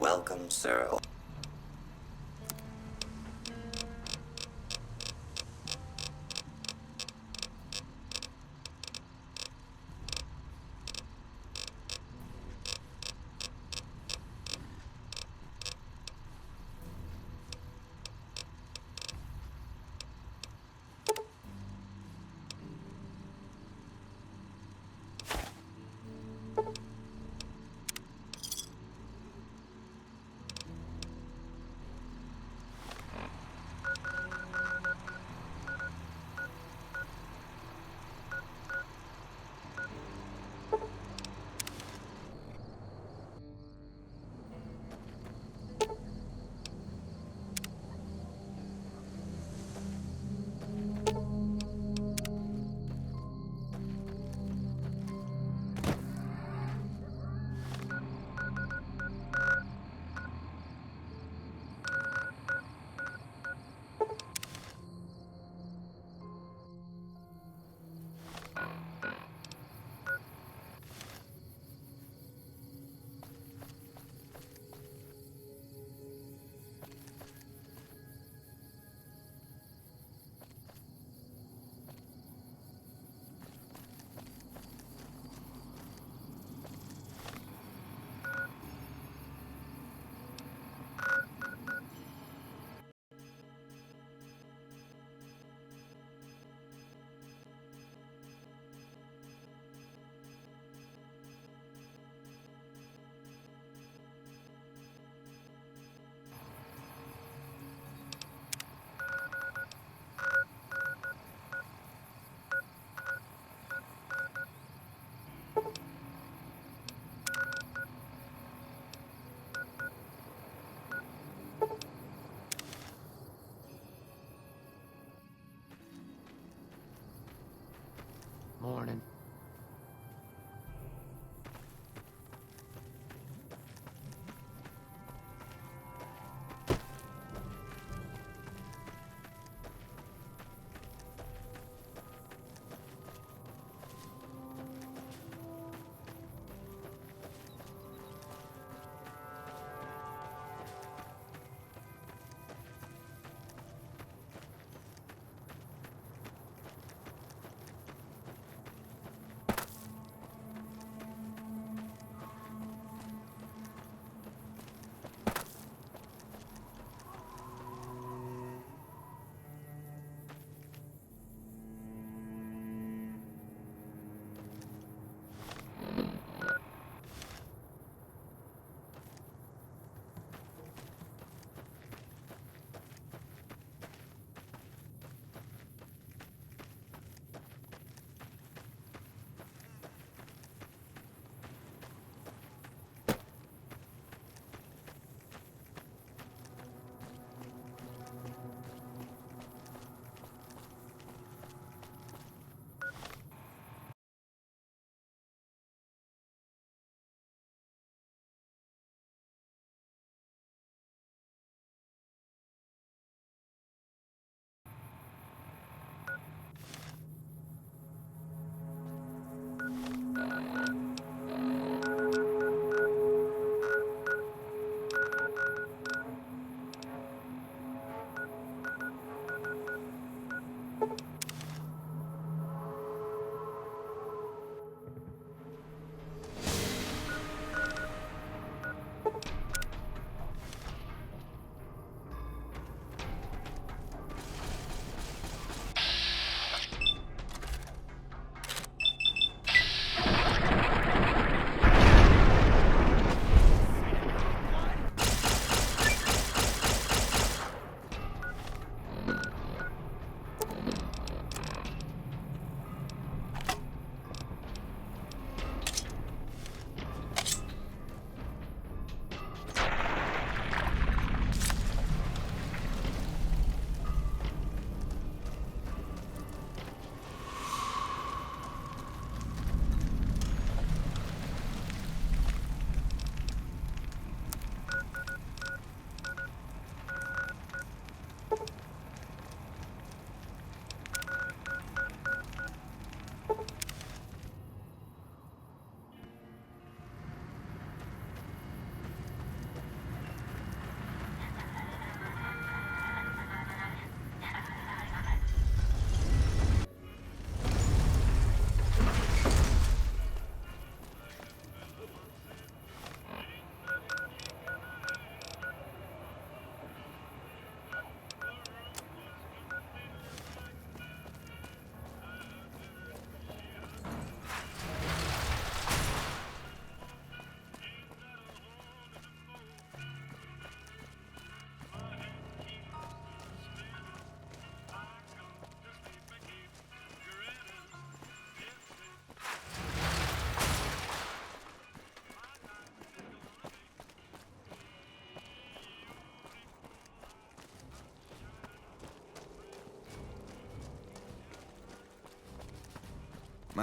Welcome, sir.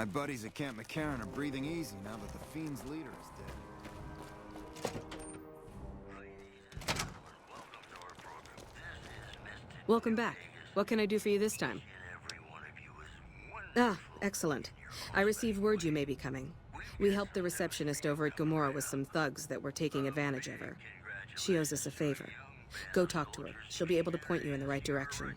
My buddies at Camp McCarran are breathing easy now that the Fiend's leader is dead. Welcome back. What can I do for you this time? Ah, excellent. I received word you may be coming. We helped the receptionist over at Gomorrah with some thugs that were taking advantage of her. She owes us a favor. Go talk to her. She'll be able to point you in the right direction.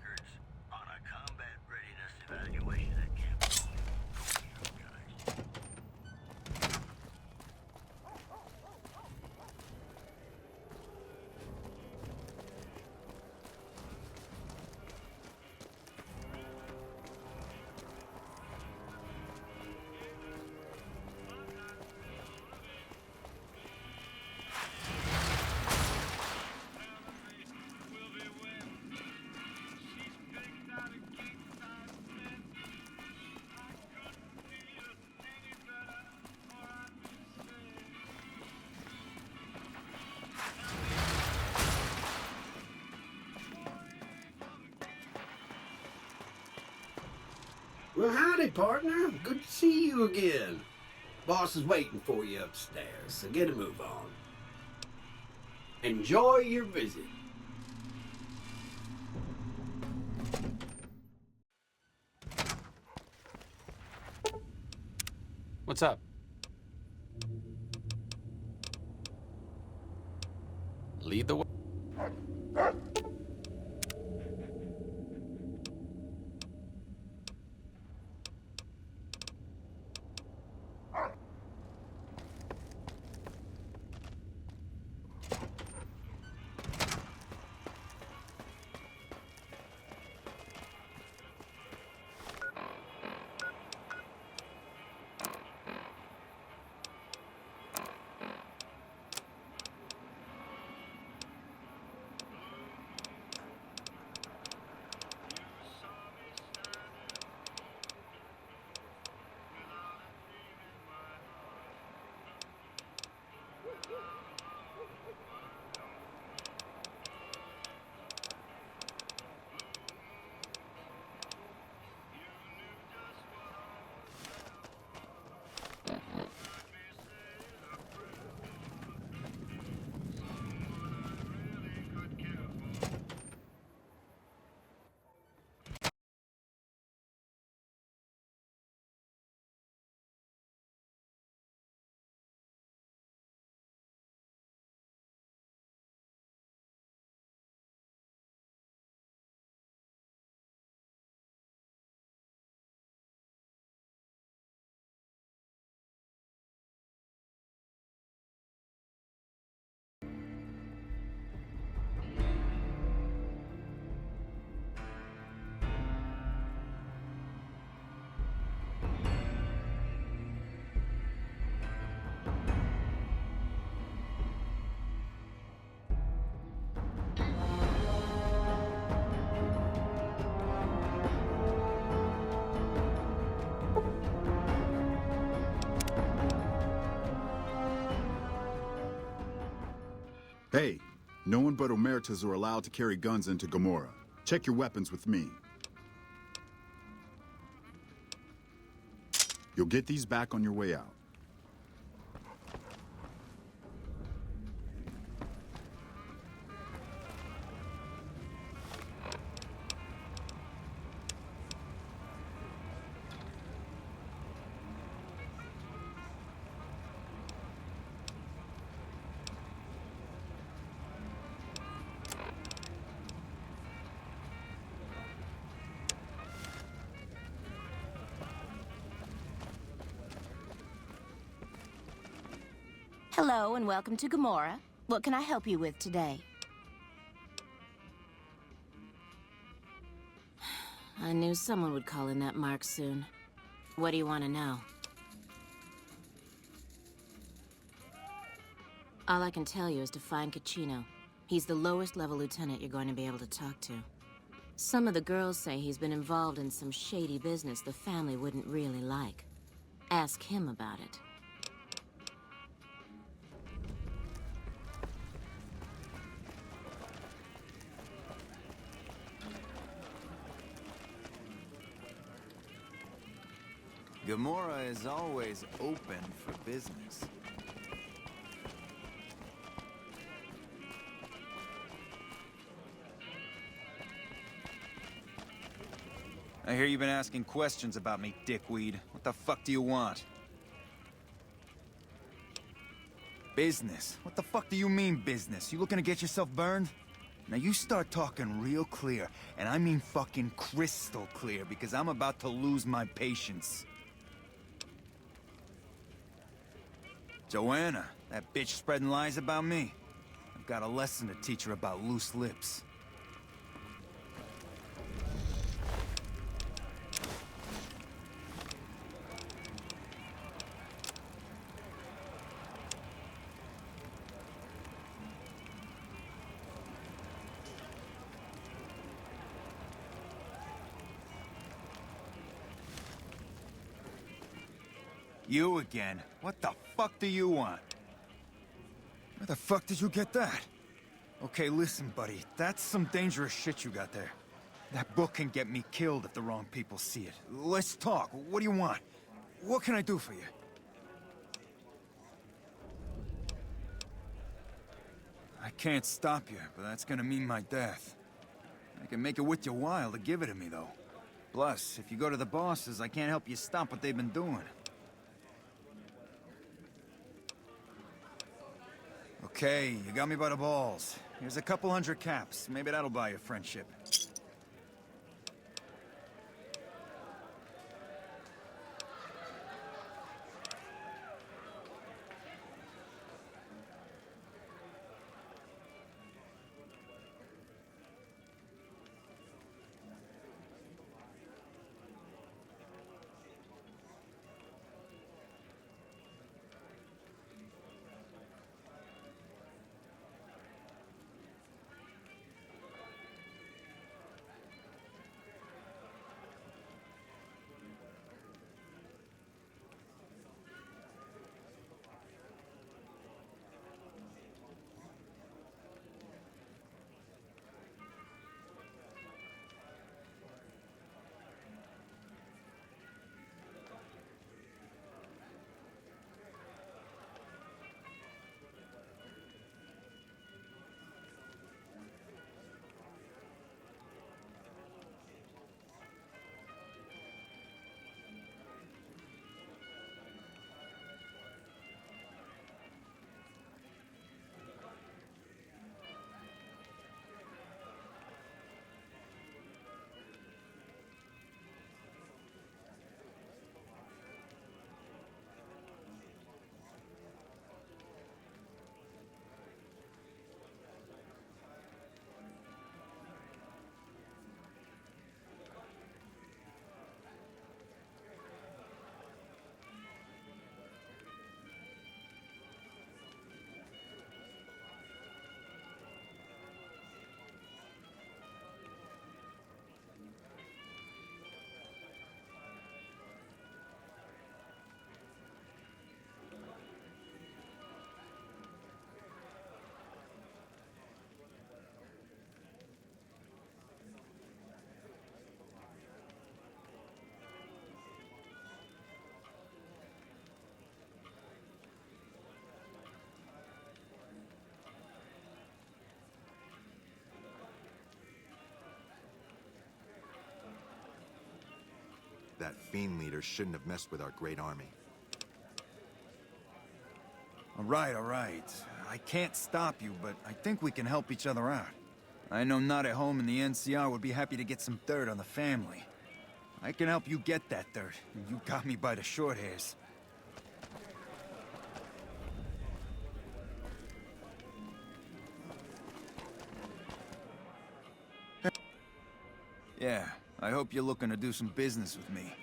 Well, howdy, partner. Good to see you again. Boss is waiting for you upstairs, so get a move on. Enjoy your visit. What's up? Lead the way. Hey, no one but Omertas are allowed to carry guns into Gomorrah. Check your weapons with me. You'll get these back on your way out. Hello and welcome to Gomorrah. What can I help you with today? I knew someone would call in that mark soon. What do you want to know? All I can tell you is to find Caccino. He's the lowest level lieutenant you're going to be able to talk to. Some of the girls say he's been involved in some shady business the family wouldn't really like. Ask him about it. Gomorrah is always open for business. I hear you've been asking questions about me, dickweed. What the fuck do you want? Business? What the fuck do you mean, business? You looking to get yourself burned? Now you start talking real clear, and I mean fucking crystal clear, because I'm about to lose my patience. Joanna, that bitch spreading lies about me. I've got a lesson to teach her about loose lips. You again? What the fuck do you want? Where the fuck did you get that? Okay, listen, buddy. That's some dangerous shit you got there. That book can get me killed if the wrong people see it. Let's talk. What do you want? What can I do for you? I can't stop you, but that's gonna mean my death. I can make it worth your while to give it to me, though. Plus, if you go to the bosses, I can't help you stop what they've been doing. Okay, you got me by the balls. Here's a couple hundred caps. Maybe that'll buy you friendship. That fiend leader shouldn't have messed with our great army. All right. I can't stop you, but I think we can help each other out. I know Not at Home and the NCR would be happy to get some dirt on the family. I can help you get that dirt, and you got me by the short hairs. Yeah, I hope you're looking to do some business with me.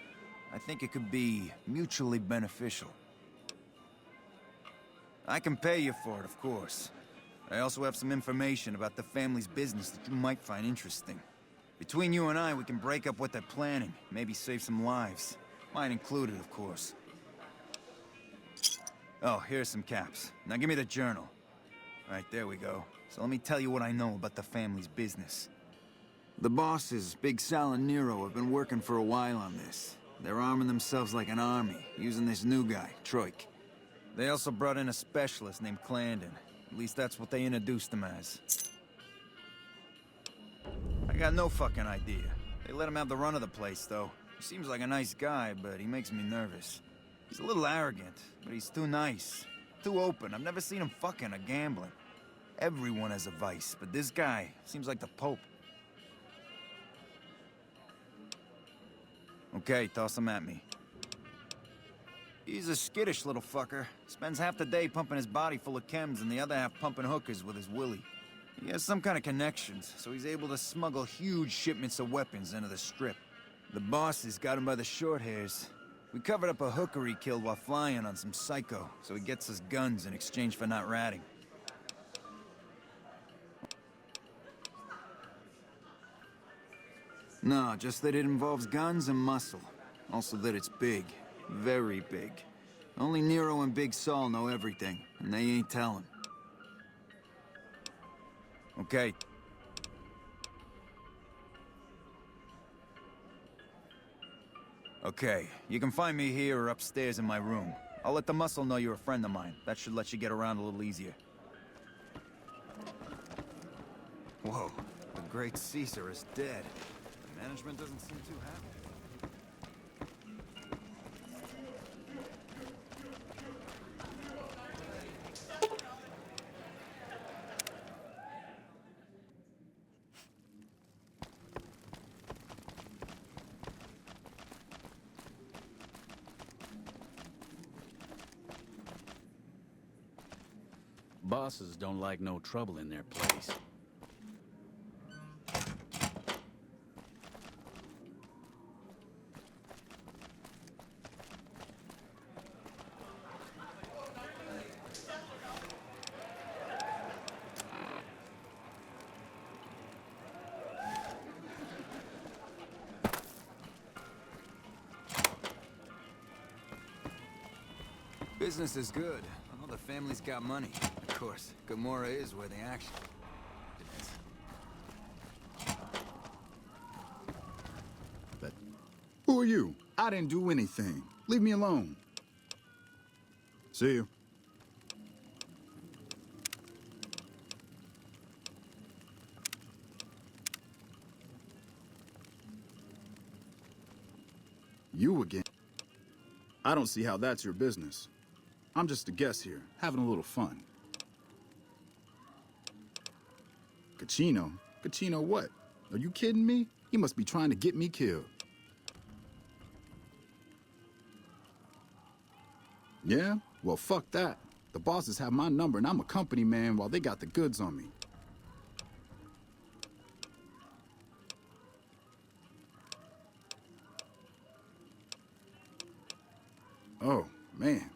I think it could be mutually beneficial. I can pay you for it, of course. I also have some information about the family's business that you might find interesting. Between you and I, we can break up what they're planning, maybe save some lives. Mine included, of course. Oh, here's some caps. Now give me the journal. Right, there we go. So let me tell you what I know about the family's business. The bosses, Big Sal and Nero, have been working for a while on this. They're arming themselves like an army, using this new guy, Troik. They also brought in a specialist named Clarendon. At least that's what they introduced him as. I got no fucking idea. They let him have the run of the place, though. He seems like a nice guy, but he makes me nervous. He's a little arrogant, but he's too nice. Too open. I've never seen him fucking or gambling. Everyone has a vice, but this guy seems like the Pope. Okay, toss him at me. He's a skittish little fucker. Spends half the day pumping his body full of chems and the other half pumping hookers with his willy. He has some kind of connections, so he's able to smuggle huge shipments of weapons into the Strip. The bosses got him by the short hairs. We covered up a hooker he killed while flying on some psycho, so he gets us guns in exchange for not ratting. No, just that it involves guns and muscle. Also that it's big. Very big. Only Nero and Big Saul know everything, and they ain't telling. Okay. Okay, you can find me here or upstairs in my room. I'll let the muscle know you're a friend of mine. That should let you get around a little easier. Whoa, the great Caesar is dead. The management doesn't seem too happy. Bosses don't like no trouble in their place. Business is good. I know the family's got money. Of course, Gomorrah is where the action is. But who are you? I didn't do anything. Leave me alone. See you. You again? I don't see how that's your business. I'm just a guest here, having a little fun. Cachino? Cachino what? Are you kidding me? He must be trying to get me killed. Yeah? Well, fuck that. The bosses have my number and I'm a company man while they got the goods on me. Oh, man.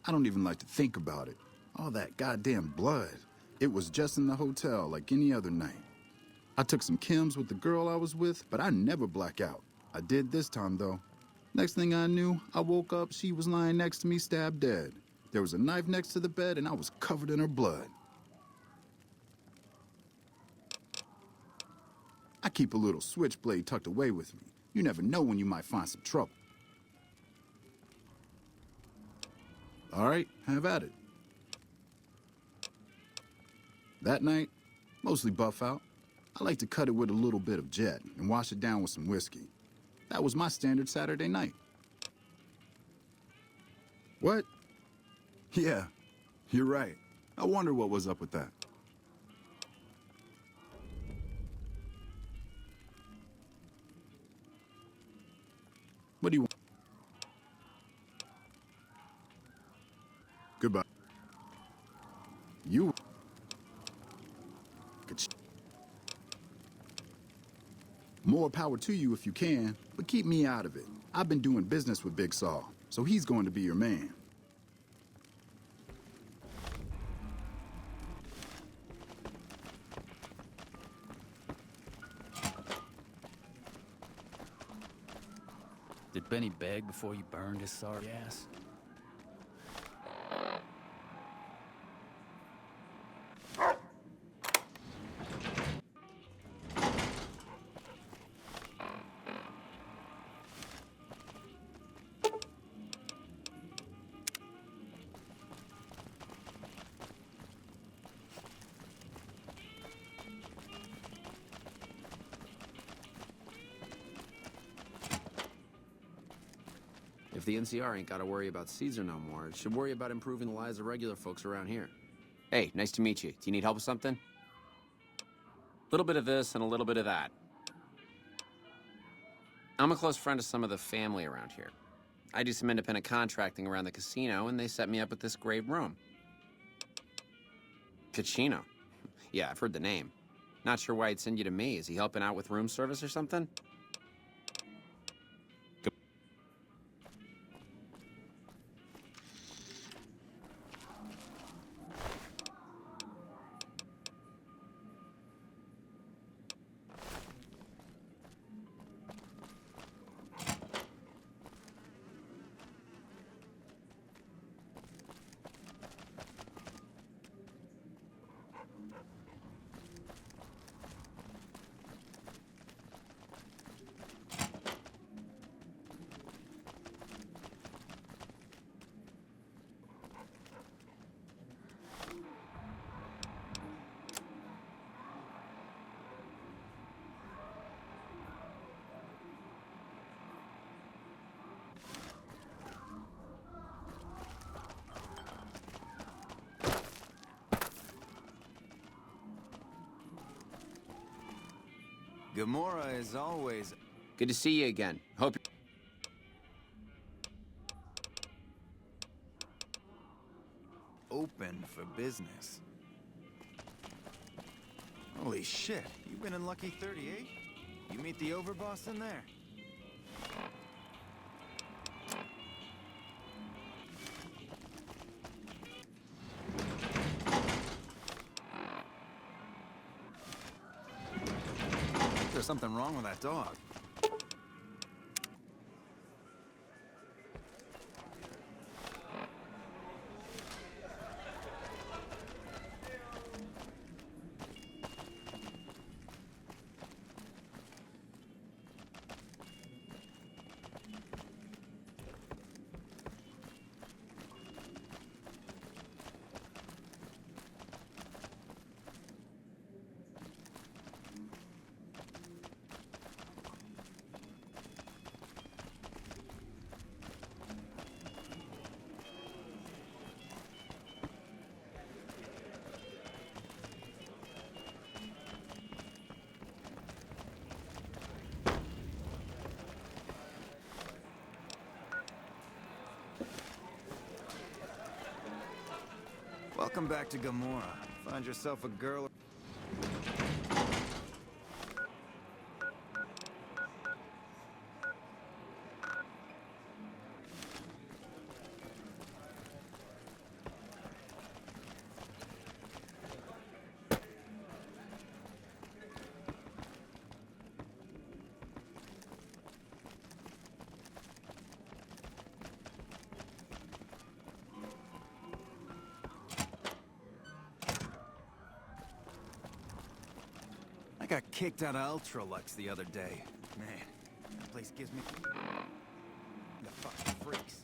I don't even like to think about it. All that goddamn blood. It was just in the hotel like any other night. I took some chems with the girl I was with, but I never black out. I did this time, though. Next thing I knew, I woke up, she was lying next to me, stabbed dead. There was a knife next to the bed, and I was covered in her blood. I keep a little switchblade tucked away with me. You never know when you might find some trouble. All right, have at it. That night, mostly buff out. I like to cut it with a little bit of jet and wash it down with some whiskey. That was my standard Saturday night. What? Yeah, you're right. I wonder what was up with that. What do you want? Goodbye. You... More power to you if you can, but keep me out of it. I've been doing business with Big Saul, so he's going to be your man. Did Benny beg before he burned his sorry ass? If the NCR ain't gotta worry about Caesar no more, it should worry about improving the lives of regular folks around here. Hey, nice to meet you. Do you need help with something? A little bit of this and a little bit of that. I'm a close friend of some of the family around here. I do some independent contracting around the casino, and they set me up with this great room. Cachino. Yeah, I've heard the name. Not sure why he'd send you to me. Is he helping out with room service or something? Gamora is always... Good to see you again. Hope open for business. Holy shit, you been in Lucky 38? You meet the overboss in there? There's something wrong with that dog. Welcome back to Gamora. Find yourself a girl... I got kicked out of Ultralux the other day. Man, that place gives me... the fucking freaks.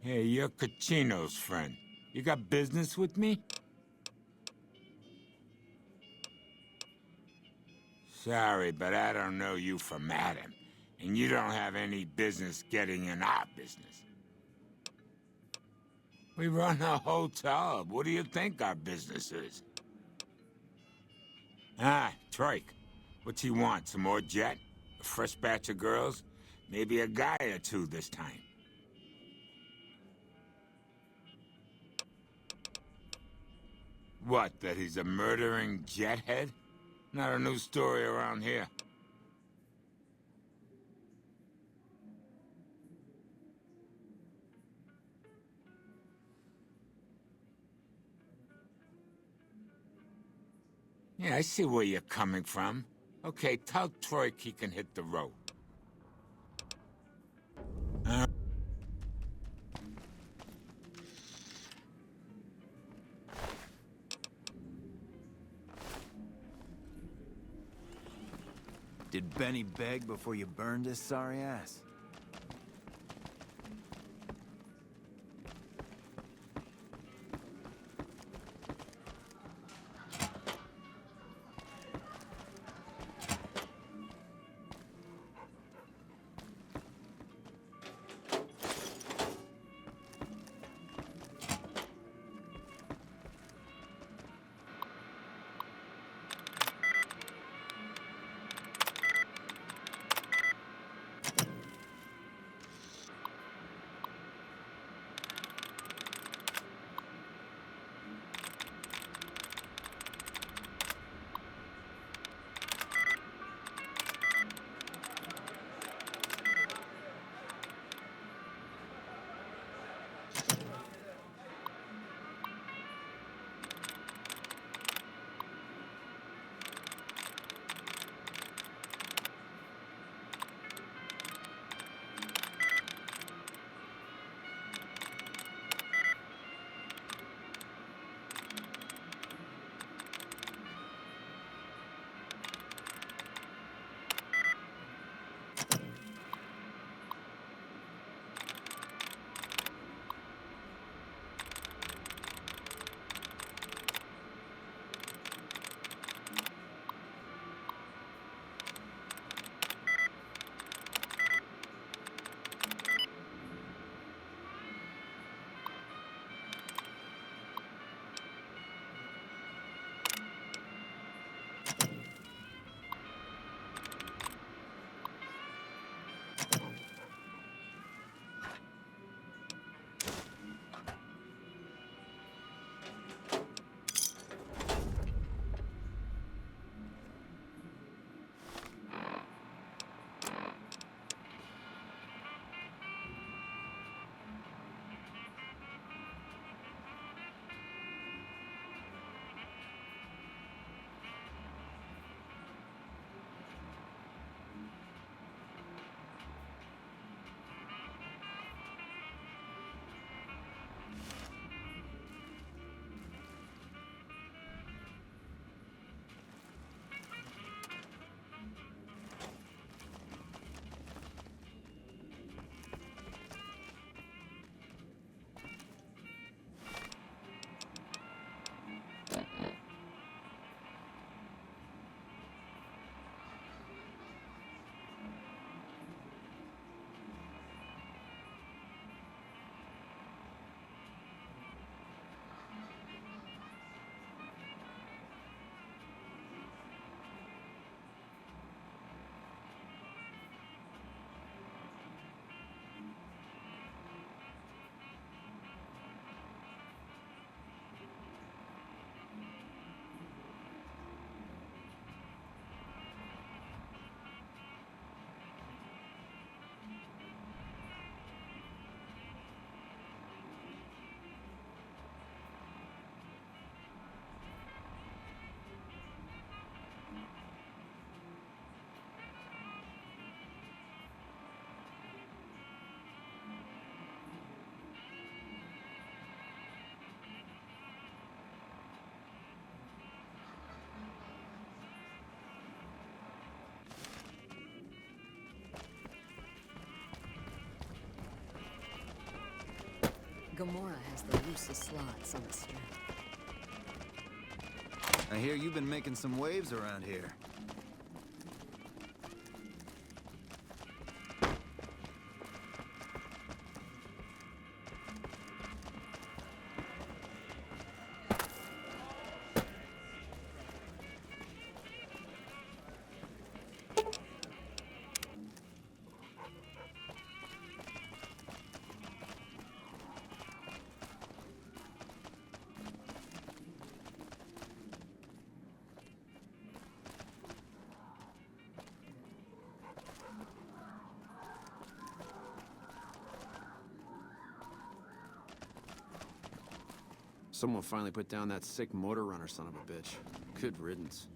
Hey, you're Cachino's friend. You got business with me? Sorry, but I don't know you from Adam, and you don't have any business getting in our business. We run a hotel. What do you think our business is? Ah, Troik. What's he want? Some more jet? A fresh batch of girls? Maybe a guy or two this time. What, that he's a murdering jethead? Not a new story around here. Yeah, I see where you're coming from. Okay, tell Troik he can hit the road. Did Benny beg before you burned his sorry ass? Gomorrah has the loosest slots on the strip. I hear you've been making some waves around here. Someone finally put down that sick motor runner son of a bitch. Good riddance.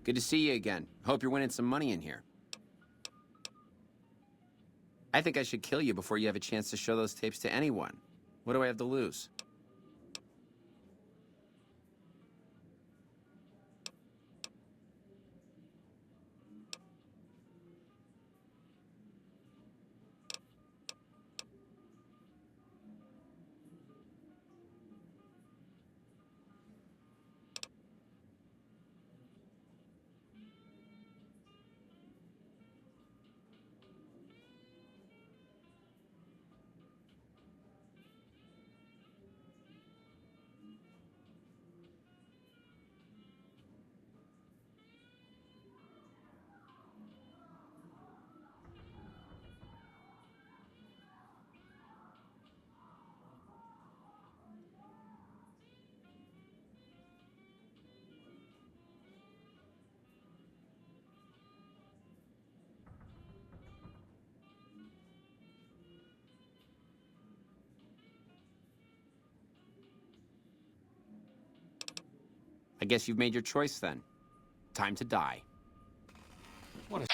Good to see you again. Hope you're winning some money in here. I think I should kill you before you have a chance to show those tapes to anyone. What do I have to lose? I guess you've made your choice then. Time to die. What a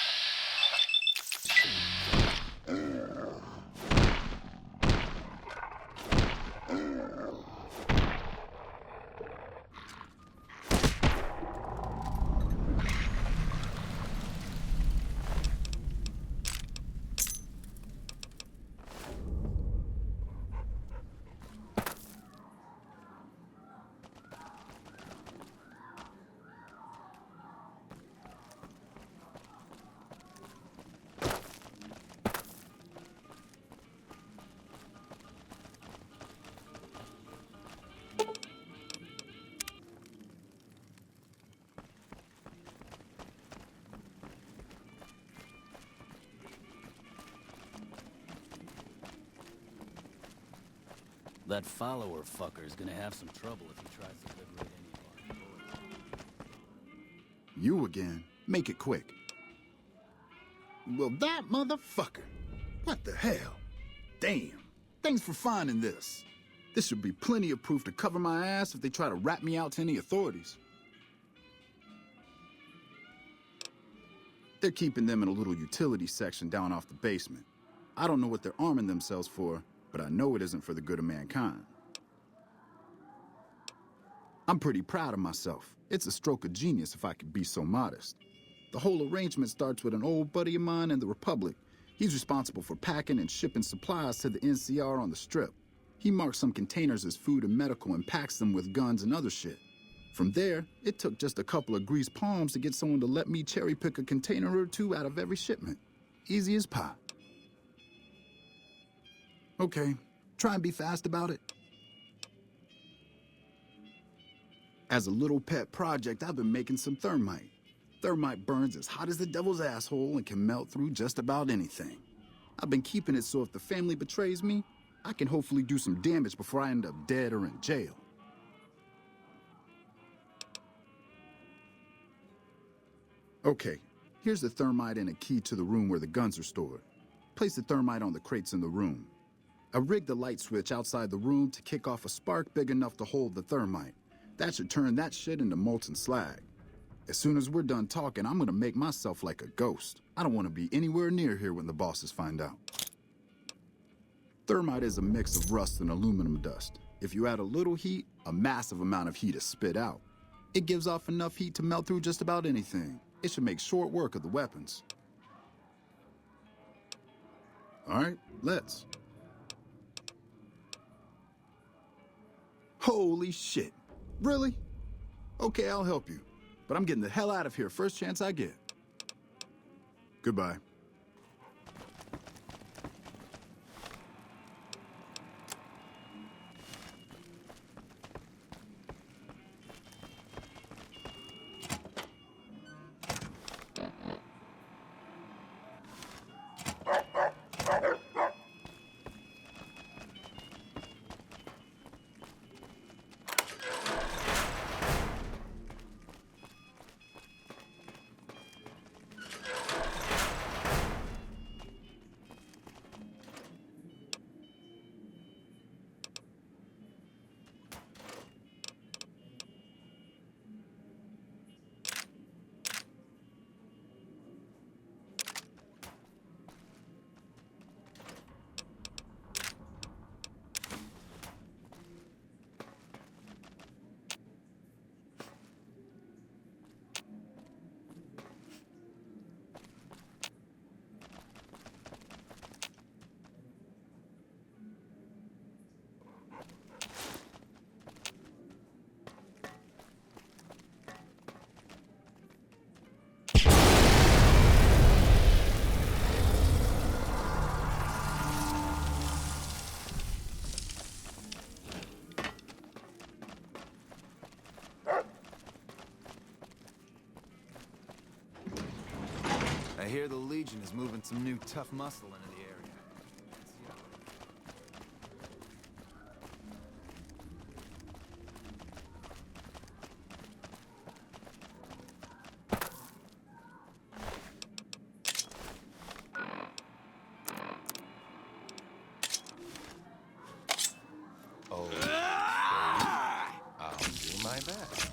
That follower fucker's gonna have some trouble if he tries to liberate any of our employees. You again. Make it quick. Well, that motherfucker. What the hell? Damn. Thanks for finding this. This should be plenty of proof to cover my ass if they try to rat me out to any authorities. They're keeping them in a little utility section down off the basement. I don't know what they're arming themselves for, but I know it isn't for the good of mankind. I'm pretty proud of myself. It's a stroke of genius if I could be so modest. The whole arrangement starts with an old buddy of mine in the Republic. He's responsible for packing and shipping supplies to the NCR on the Strip. He marks some containers as food and medical and packs them with guns and other shit. From there, it took just a couple of greased palms to get someone to let me cherry pick a container or two out of every shipment. Easy as pie. Okay, try and be fast about it. As a little pet project, I've been making some thermite. Thermite burns as hot as the devil's asshole and can melt through just about anything. I've been keeping it so if the family betrays me, I can hopefully do some damage before I end up dead or in jail. Okay, here's the thermite and a key to the room where the guns are stored. Place the thermite on the crates in the room. I rigged the light switch outside the room to kick off a spark big enough to hold the thermite. That should turn that shit into molten slag. As soon as we're done talking, I'm gonna make myself like a ghost. I don't want to be anywhere near here when the bosses find out. Thermite is a mix of rust and aluminum dust. If you add a little heat, a massive amount of heat is spit out. It gives off enough heat to melt through just about anything. It should make short work of the weapons. All right, let's. Holy shit. Really? Okay, I'll help you. But I'm getting the hell out of here first chance I get. Goodbye. I hear the Legion is moving some new tough muscle into the area. I'll do my best.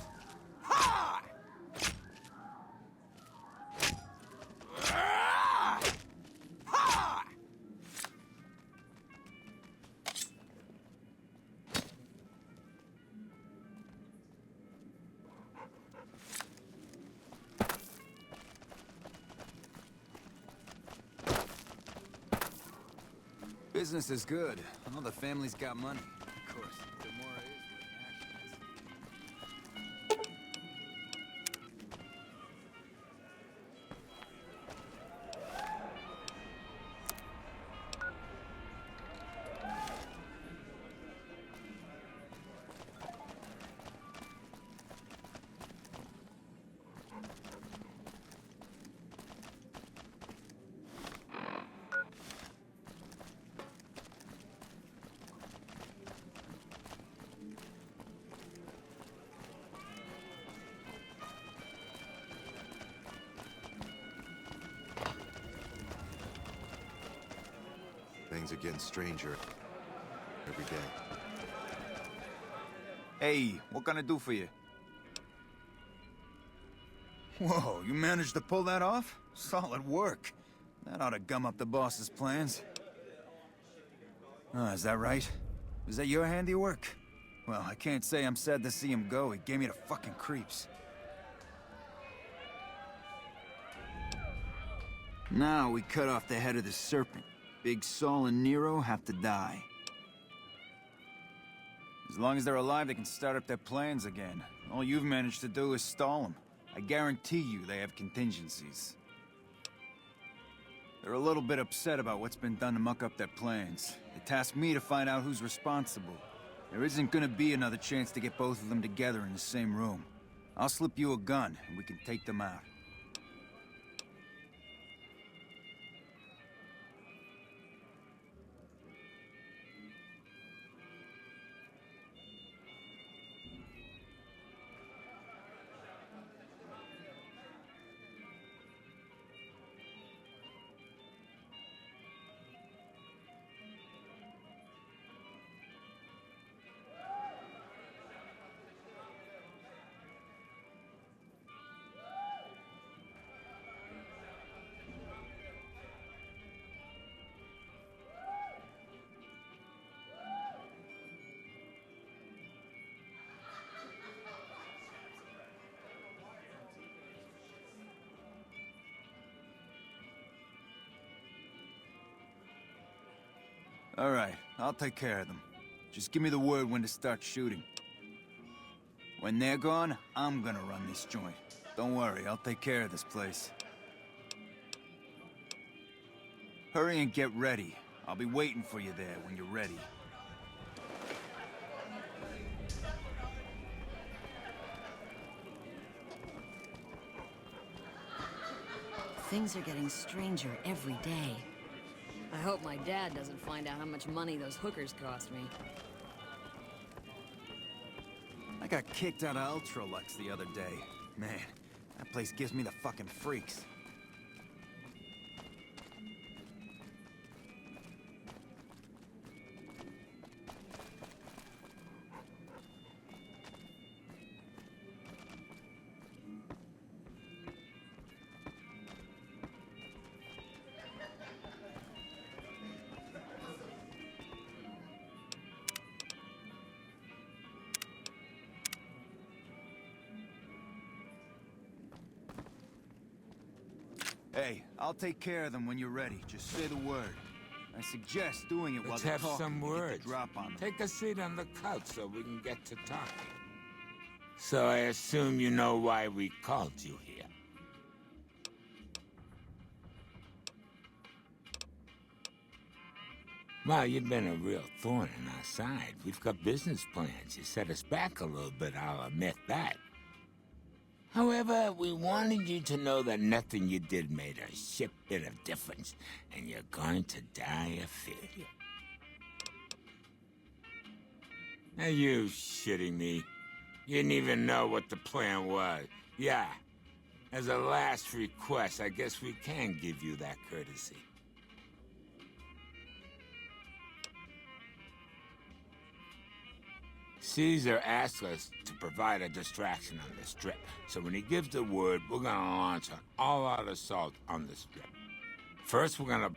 Business is good. All the family's got money. Of course, Gamora is where the action is. Things are getting stranger every day. Hey, what can I do for you? Whoa, you managed to pull that off? Solid work. That ought to gum up the boss's plans. Is that right? Is that your handiwork? Well, I can't say I'm sad to see him go. He gave me the fucking creeps. Now we cut off the head of the serpent. Big Saul and Nero have to die. As long as they're alive, they can start up their plans again. All you've managed to do is stall them. I guarantee you they have contingencies. They're a little bit upset about what's been done to muck up their plans. They tasked me to find out who's responsible. There isn't gonna be another chance to get both of them together in the same room. I'll slip you a gun, and we can take them out. All right, I'll take care of them. Just give me the word when to start shooting. When they're gone, I'm gonna run this joint. Don't worry, I'll take care of this place. Hurry and get ready. I'll be waiting for you there when you're ready. Things are getting stranger every day. I hope my dad doesn't find out how much money those hookers cost me. I got kicked out of Ultralux the other day. Man, that place gives me the fucking freaks. Hey, I'll take care of them when you're ready. Just say the word. I suggest doing it while Let's they're have talking some to get words. the drop on them. Take a seat on the couch so we can get to talking. So I assume you know why we called you here. Well, you've been a real thorn in our side. We've got business plans. You set us back a little bit, I'll admit that. However, we wanted you to know that nothing you did made a shit bit of difference, and you're going to die a failure. Are you shitting me? You didn't even know what the plan was. Yeah. As a last request, I guess we can give you that courtesy. Caesar asked us to provide a distraction on the strip, so when he gives the word, we're gonna launch an all-out assault on the strip. First, we're gonna...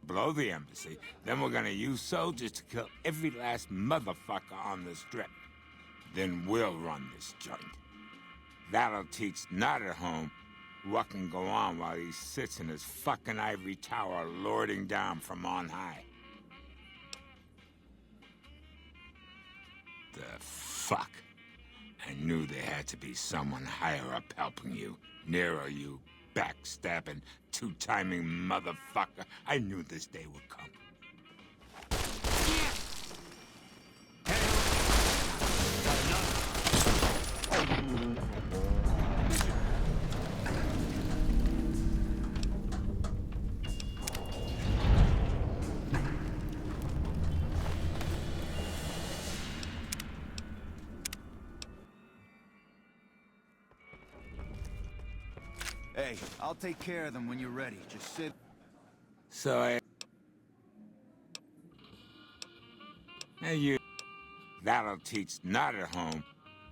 blow the embassy, then we're gonna use soldiers to kill every last motherfucker on the strip. Then we'll run this joint. That'll teach not at home what can go on while he sits in his fucking ivory tower lording down from on high. The fuck? I knew there had to be someone higher up helping you. Nero, you backstabbing, two-timing motherfucker. I knew this day would come. Hey, I'll take care of them when you're ready. Just sit... So Hey, you... That'll teach not at home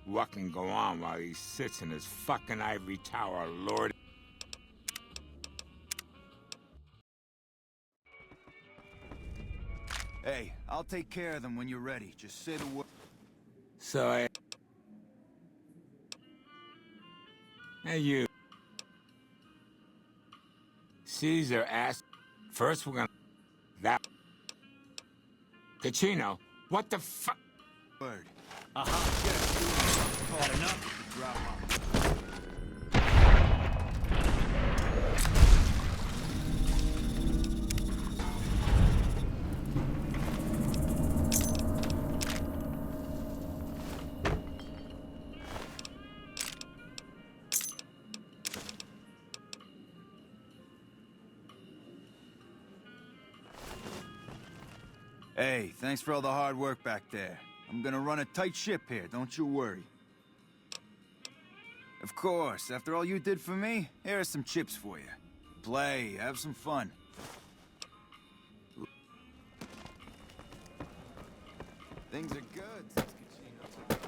what can go on while he sits in his fucking ivory tower lord... Hey, I'll take care of them when you're ready. Just say the word... So Hey, you... Caesar asked... First, we're gonna... That... Ticino, what the fuck? Word. Aha. Caught enough. Drop on. Hey, thanks for all the hard work back there. I'm gonna run a tight ship here, don't you worry. Of course, after all you did for me, here are some chips for you. Play, have some fun. Things are good since Casino.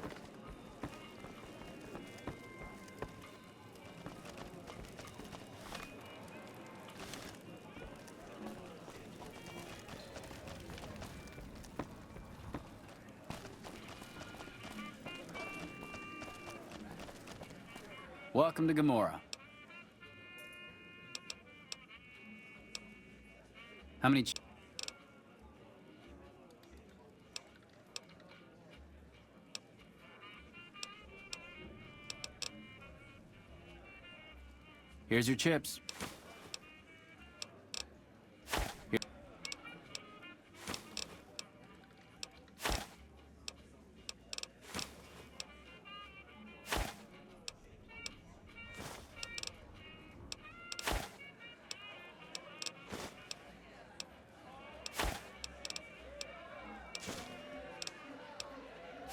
Welcome to Gomorrah. How many... Here's your chips. Here.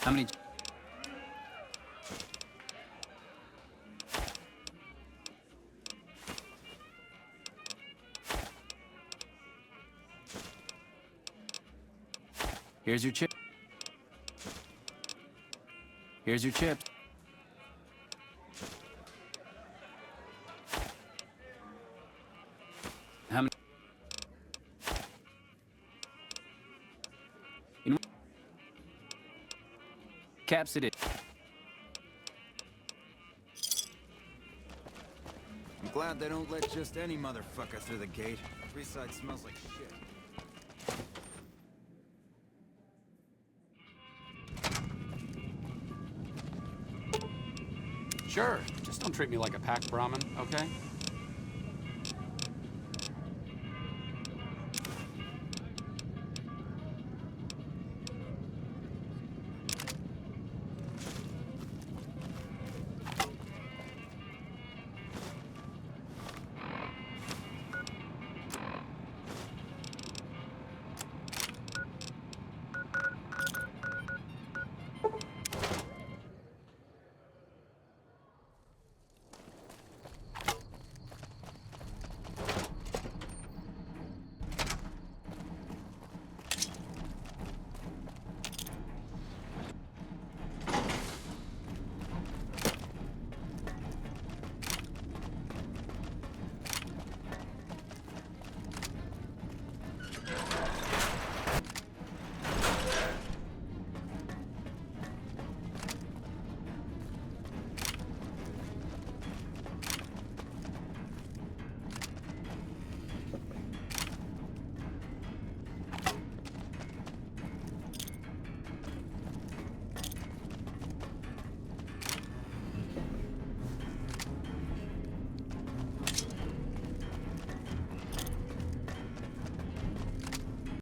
How many... Here's your chip. Here's your chips. How many? Caps it in. I'm glad they don't let just any motherfucker through the gate. Freeside smells like shit. Sure, just don't treat me like a pack Brahmin, okay?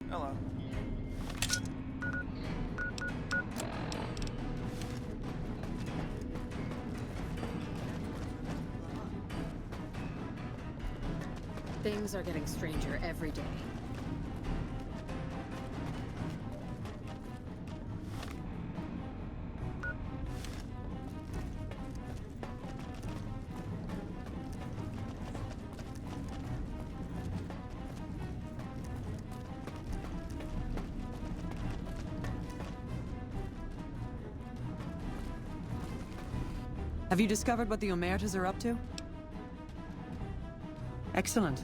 Hello. Things are getting stranger every day. Have you discovered what the Omertas are up to? Excellent.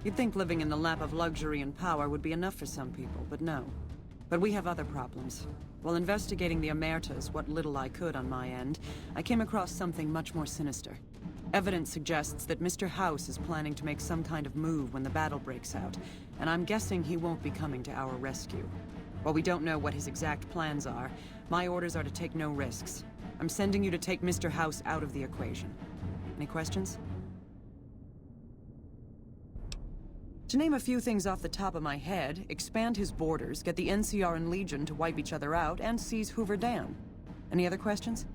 You'd think living in the lap of luxury and power would be enough for some people, but no. But we have other problems. While investigating the Omertas, what little I could on my end, I came across something much more sinister. Evidence suggests that Mr. House is planning to make some kind of move when the battle breaks out, and I'm guessing he won't be coming to our rescue. While we don't know what his exact plans are, my orders are to take no risks. I'm sending you to take Mr. House out of the equation. Any questions? To name a few things off the top of my head, expand his borders, get the NCR and Legion to wipe each other out, and seize Hoover Dam. Any other questions?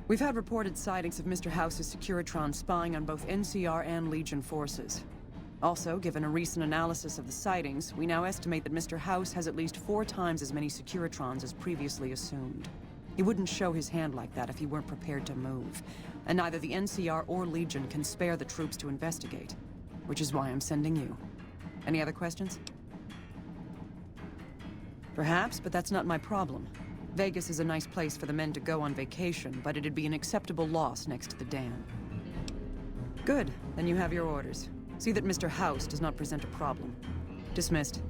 We've had reported sightings of Mr. House's Securitron spying on both NCR and Legion forces. Also, given a recent analysis of the sightings, we now estimate that Mr. House has at least 4 times as many Securitrons as previously assumed. He wouldn't show his hand like that if he weren't prepared to move. And neither the NCR or Legion can spare the troops to investigate. Which is why I'm sending you. Any other questions? Perhaps, but that's not my problem. Vegas is a nice place for the men to go on vacation, but it'd be an acceptable loss next to the dam. Good, then you have your orders. See that Mr. House does not present a problem. Dismissed.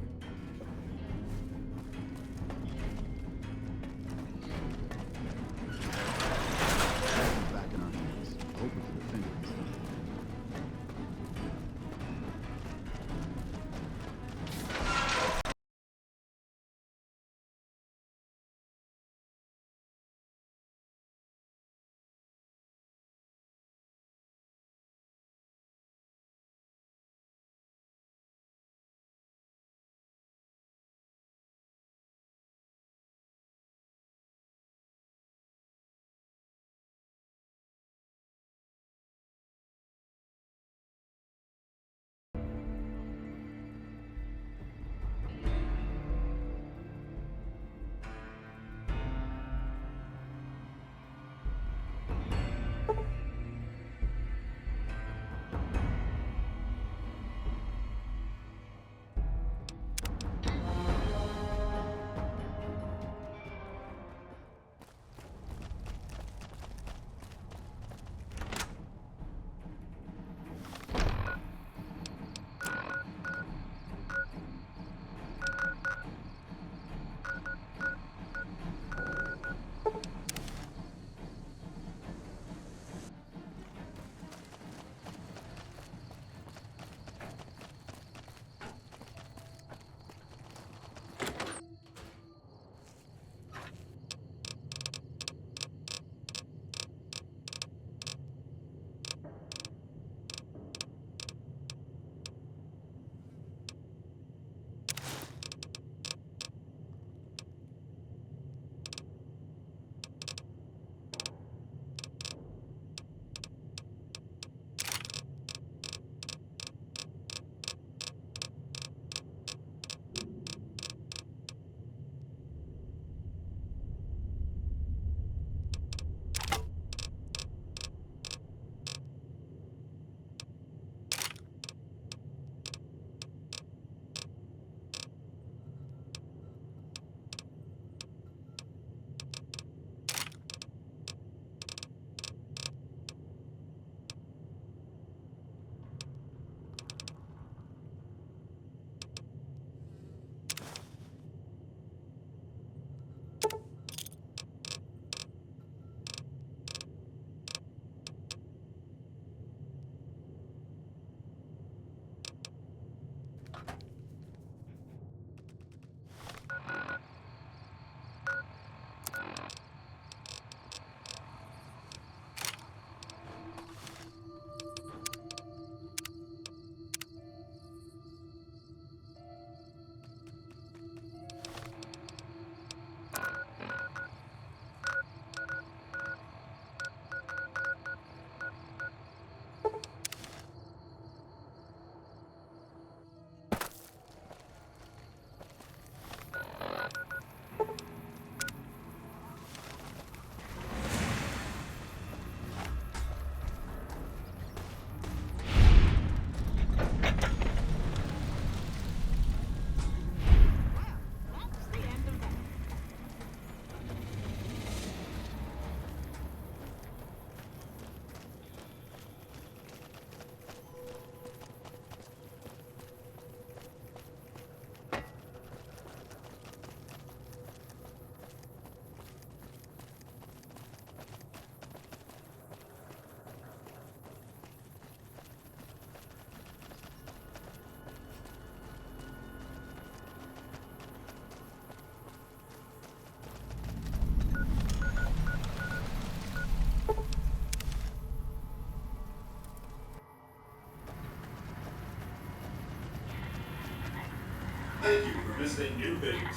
Thank you for visiting New Vegas.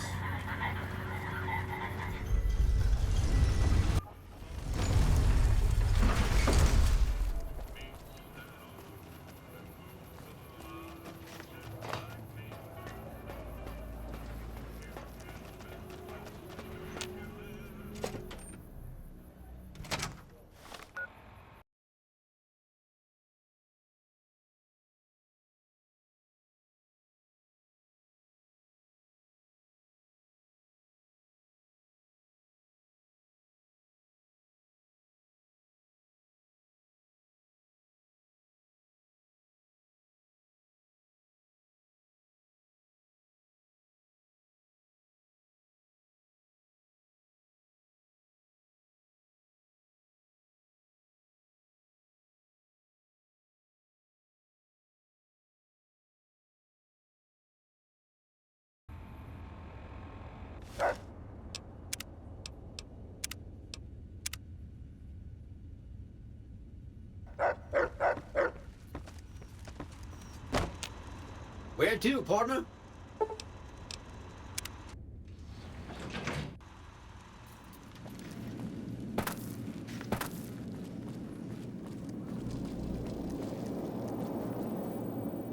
Where to, partner?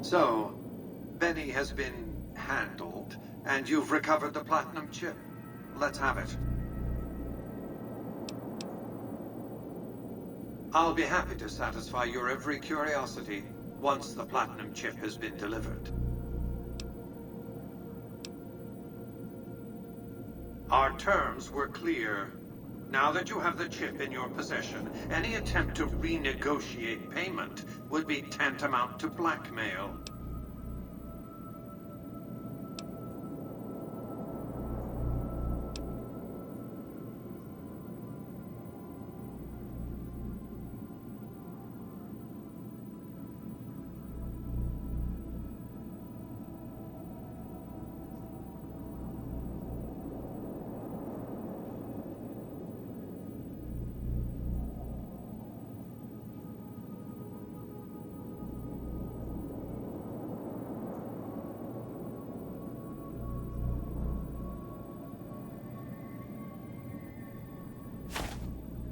So, Benny has been handled, and you've recovered the platinum chip. Let's have it. I'll be happy to satisfy your every curiosity once the platinum chip has been delivered. Our terms were clear. Now that you have the chip in your possession, any attempt to renegotiate payment would be tantamount to blackmail.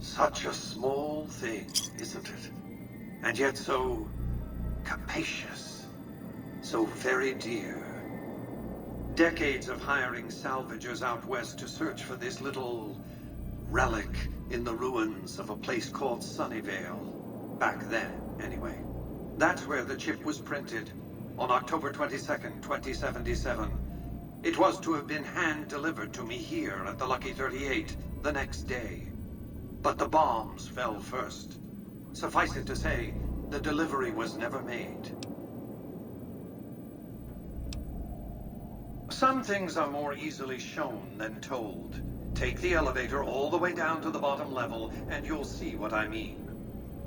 Such a small thing, isn't it? And yet so capacious, so very dear. Decades of hiring salvagers out west to search for this little relic in the ruins of a place called Sunnyvale. Back then, anyway. That's where the chip was printed, on October 22nd, 2077. It was to have been hand-delivered to me here at the Lucky 38 the next day. But the bombs fell first. Suffice it to say, the delivery was never made. Some things are more easily shown than told. Take the elevator all the way down to the bottom level, and you'll see what I mean.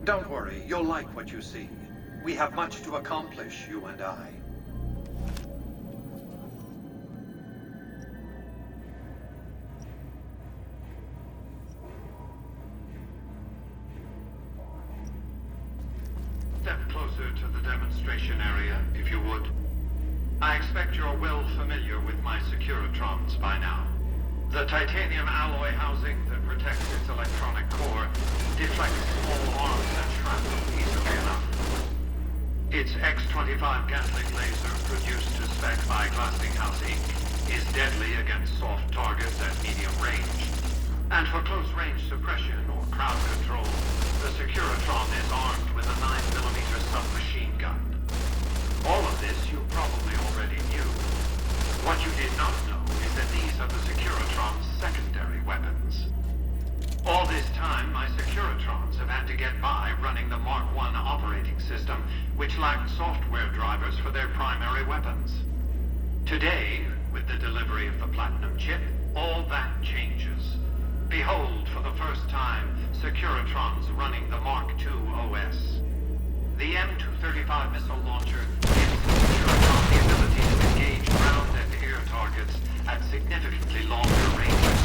Don't worry, you'll like what you see. We have much to accomplish, you and I. Step closer to the demonstration area, if you would. I expect you're well familiar with my Securitrons by now. The titanium alloy housing that protects its electronic core deflects small arms and shrapnel easily enough. Its X-25 Gatling laser, produced to spec by Glassinghouse Inc., is deadly against soft targets at medium range. And for close-range suppression or crowd control, the Securitron is armed with a 9mm submachine gun. All of this you probably already knew. What you did not know is that these are the Securitron's secondary weapons. All this time, my Securitrons have had to get by running the Mark I operating system, which lacked software drivers for their primary weapons. Today, with the delivery of the Platinum chip, all that changes. Behold, for the first time, Securitrons running the Mark II OS. The M235 missile launcher gives the Securitron the ability to engage ground and air targets at significantly longer ranges.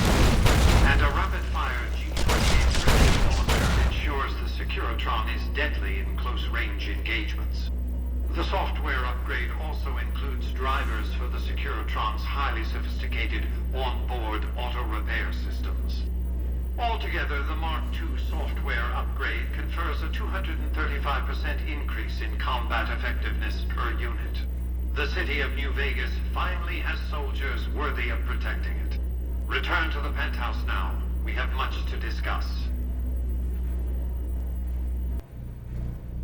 And a rapid-fire G28 launcher ensures the Securitron is deadly in close-range engagements. The software upgrade also includes drivers for the Securitron's highly sophisticated on-board auto-repair systems. Altogether, the Mark II software upgrade confers a 235% increase in combat effectiveness per unit. The city of New Vegas finally has soldiers worthy of protecting it. Return to the penthouse now. We have much to discuss.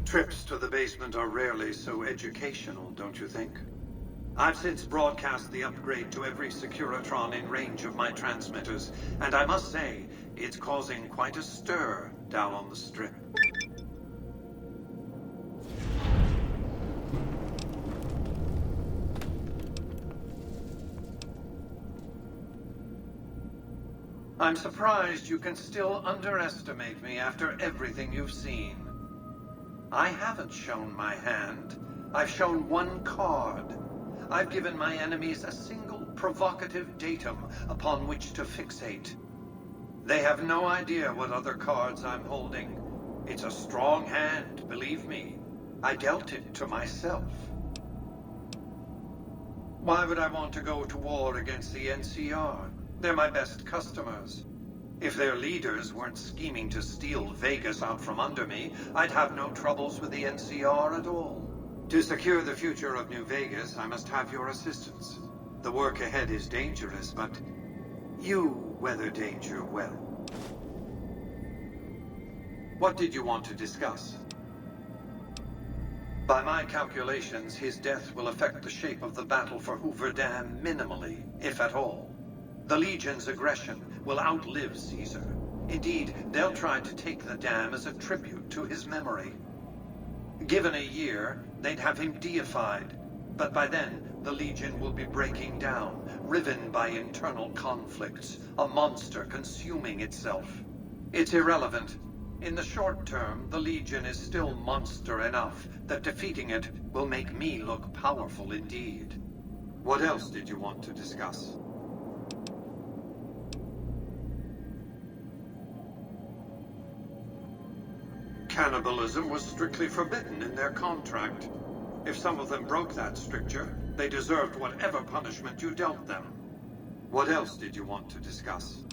Trips to the basement are rarely so educational, don't you think? I've since broadcast the upgrade to every Securitron in range of my transmitters, and I must say, it's causing quite a stir down on the Strip. I'm surprised you can still underestimate me after everything you've seen. I haven't shown my hand. I've shown one card. I've given my enemies a single provocative datum upon which to fixate. They have no idea what other cards I'm holding. It's a strong hand, believe me. I dealt it to myself. Why would I want to go to war against the NCR? They're my best customers. If their leaders weren't scheming to steal Vegas out from under me, I'd have no troubles with the NCR at all. To secure the future of New Vegas, I must have your assistance. The work ahead is dangerous, but you weather danger well. What did you want to discuss? By my calculations, his death will affect the shape of the battle for Hoover Dam minimally, if at all. The Legion's aggression will outlive Caesar. Indeed, they'll try to take the dam as a tribute to his memory. Given a year, they'd have him deified. But by then, the Legion will be breaking down, riven by internal conflicts, a monster consuming itself. It's irrelevant. In the short term, the Legion is still monster enough that defeating it will make me look powerful indeed. What else did you want to discuss? Cannibalism was strictly forbidden in their contract. If some of them broke that stricture, they deserved whatever punishment you dealt them. What else did you want to discuss?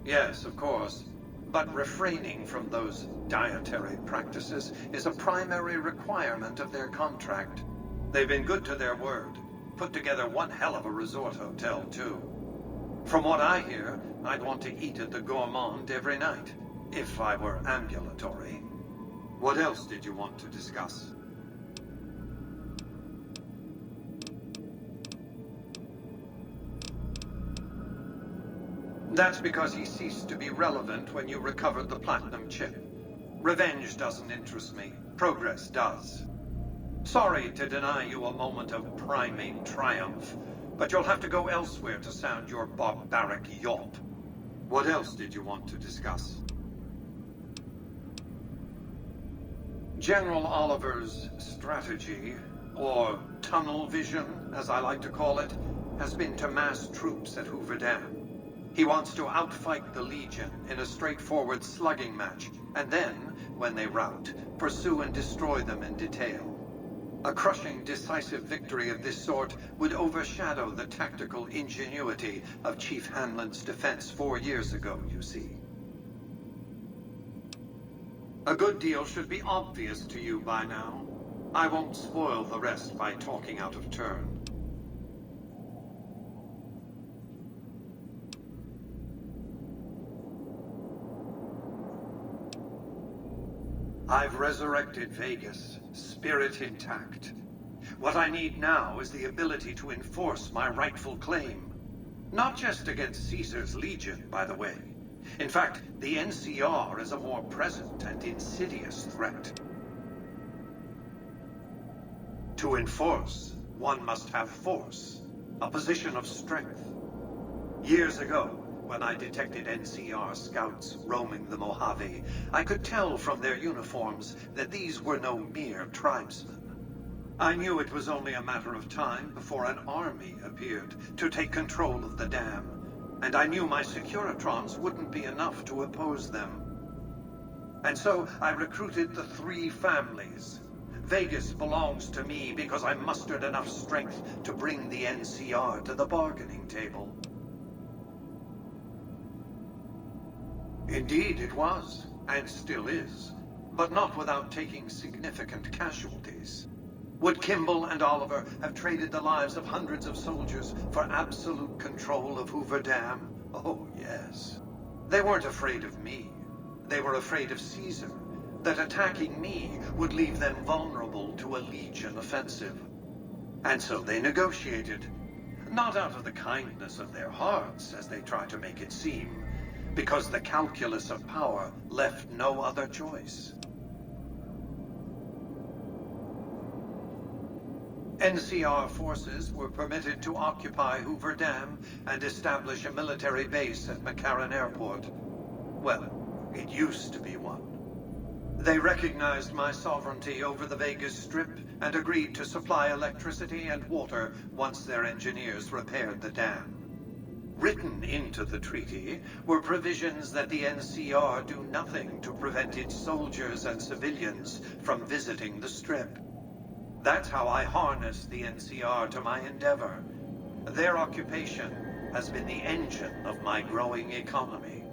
Yes, of course. But refraining from those dietary practices is a primary requirement of their contract. They've been good to their word. Put together one hell of a resort hotel, too. From what I hear, I'd want to eat at the Gourmand every night, if I were ambulatory. What else did you want to discuss? That's because he ceased to be relevant when you recovered the platinum chip. Revenge doesn't interest me. Progress does. Sorry to deny you a moment of primate triumph, but you'll have to go elsewhere to sound your barbaric yawp. What else did you want to discuss? General Oliver's strategy, or tunnel vision, as I like to call it, has been to mass troops at Hoover Dam. He wants to outfight the Legion in a straightforward slugging match, and then, when they rout, pursue and destroy them in detail. A crushing, decisive victory of this sort would overshadow the tactical ingenuity of Chief Hanlon's defense 4 years ago, you see. A good deal should be obvious to you by now. I won't spoil the rest by talking out of turn. I've resurrected Vegas, spirit intact. What I need now is the ability to enforce my rightful claim. Not just against Caesar's Legion, by the way. In fact, the NCR is a more present and insidious threat. To enforce, one must have force, a position of strength. Years ago, when I detected NCR scouts roaming the Mojave, I could tell from their uniforms that these were no mere tribesmen. I knew it was only a matter of time before an army appeared to take control of the dam, and I knew my Securitrons wouldn't be enough to oppose them. And so I recruited the 3 families. Vegas belongs to me because I mustered enough strength to bring the NCR to the bargaining table. Indeed it was, and still is, but not without taking significant casualties. Would Kimball and Oliver have traded the lives of hundreds of soldiers for absolute control of Hoover Dam? Oh, yes. They weren't afraid of me. They were afraid of Caesar, that attacking me would leave them vulnerable to a Legion offensive. And so they negotiated, not out of the kindness of their hearts, as they try to make it seem, because the calculus of power left no other choice. NCR forces were permitted to occupy Hoover Dam and establish a military base at McCarran Airport. Well, it used to be one. They recognized my sovereignty over the Vegas Strip and agreed to supply electricity and water once their engineers repaired the dam. Written into the treaty were provisions that the NCR do nothing to prevent its soldiers and civilians from visiting the Strip. That's how I harness the NCR to my endeavor. Their occupation has been the engine of my growing economy.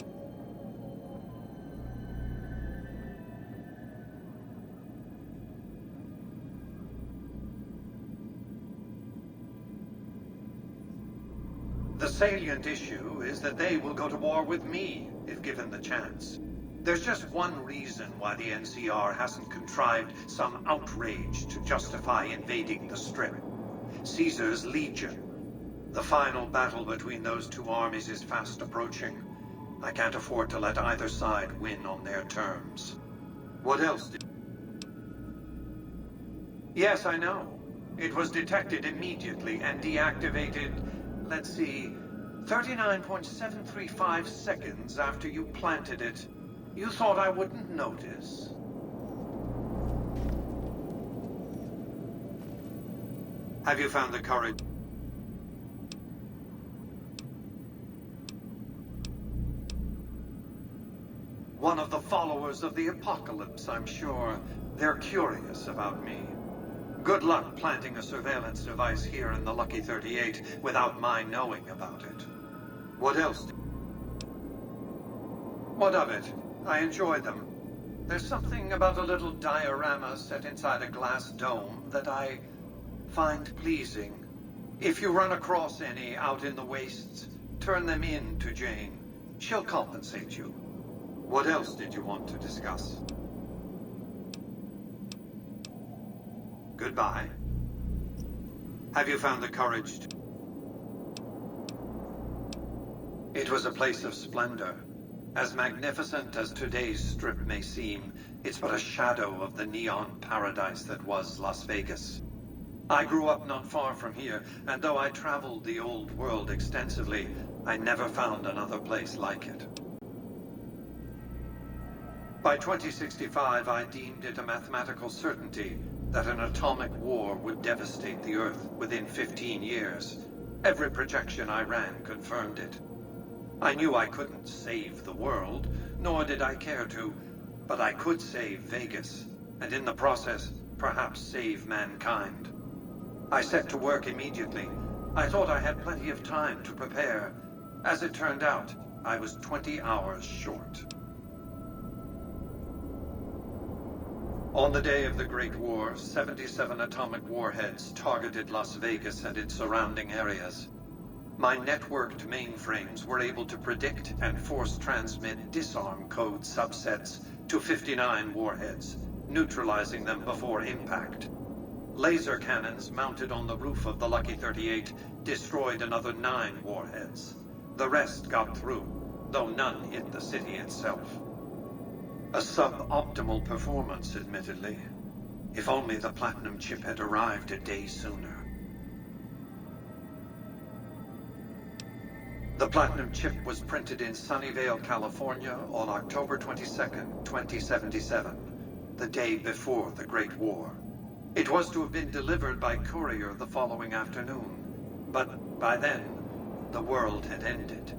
The salient issue is that they will go to war with me if given the chance. There's just one reason why the NCR hasn't contrived some outrage to justify invading the Strip. Caesar's Legion. The final battle between those 2 armies is fast approaching. I can't afford to let either side win on their terms. What else did... Yes, I know. It was detected immediately and deactivated, let's see, 39.735 seconds after you planted it. You thought I wouldn't notice? Have you found the courage? One of the followers of the apocalypse, I'm sure. They're curious about me. Good luck planting a surveillance device here in the Lucky 38 without my knowing about it. What else? What of it? I enjoy them. There's something about a little diorama set inside a glass dome that I find pleasing. If you run across any out in the wastes, turn them in to Jane. She'll compensate you. What else did you want to discuss? Goodbye. Have you found the courage to... It was a place of splendor. As magnificent as today's Strip may seem, it's but a shadow of the neon paradise that was Las Vegas. I grew up not far from here, and though I traveled the old world extensively, I never found another place like it. By 2065, I deemed it a mathematical certainty that an atomic war would devastate the Earth within 15 years. Every projection I ran confirmed it. I knew I couldn't save the world, nor did I care to, but I could save Vegas, and in the process, perhaps save mankind. I set to work immediately. I thought I had plenty of time to prepare. As it turned out, I was 20 hours short. On the day of the Great War, 77 atomic warheads targeted Las Vegas and its surrounding areas. My networked mainframes were able to predict and force transmit disarm code subsets to 59 warheads, neutralizing them before impact. Laser cannons mounted on the roof of the Lucky 38 destroyed another 9 warheads. The rest got through, though none hit the city itself. A suboptimal performance, admittedly. If only the platinum chip had arrived a day sooner. The platinum chip was printed in Sunnyvale, California on October 22nd, 2077, the day before the Great War. It was to have been delivered by courier the following afternoon, but by then, the world had ended.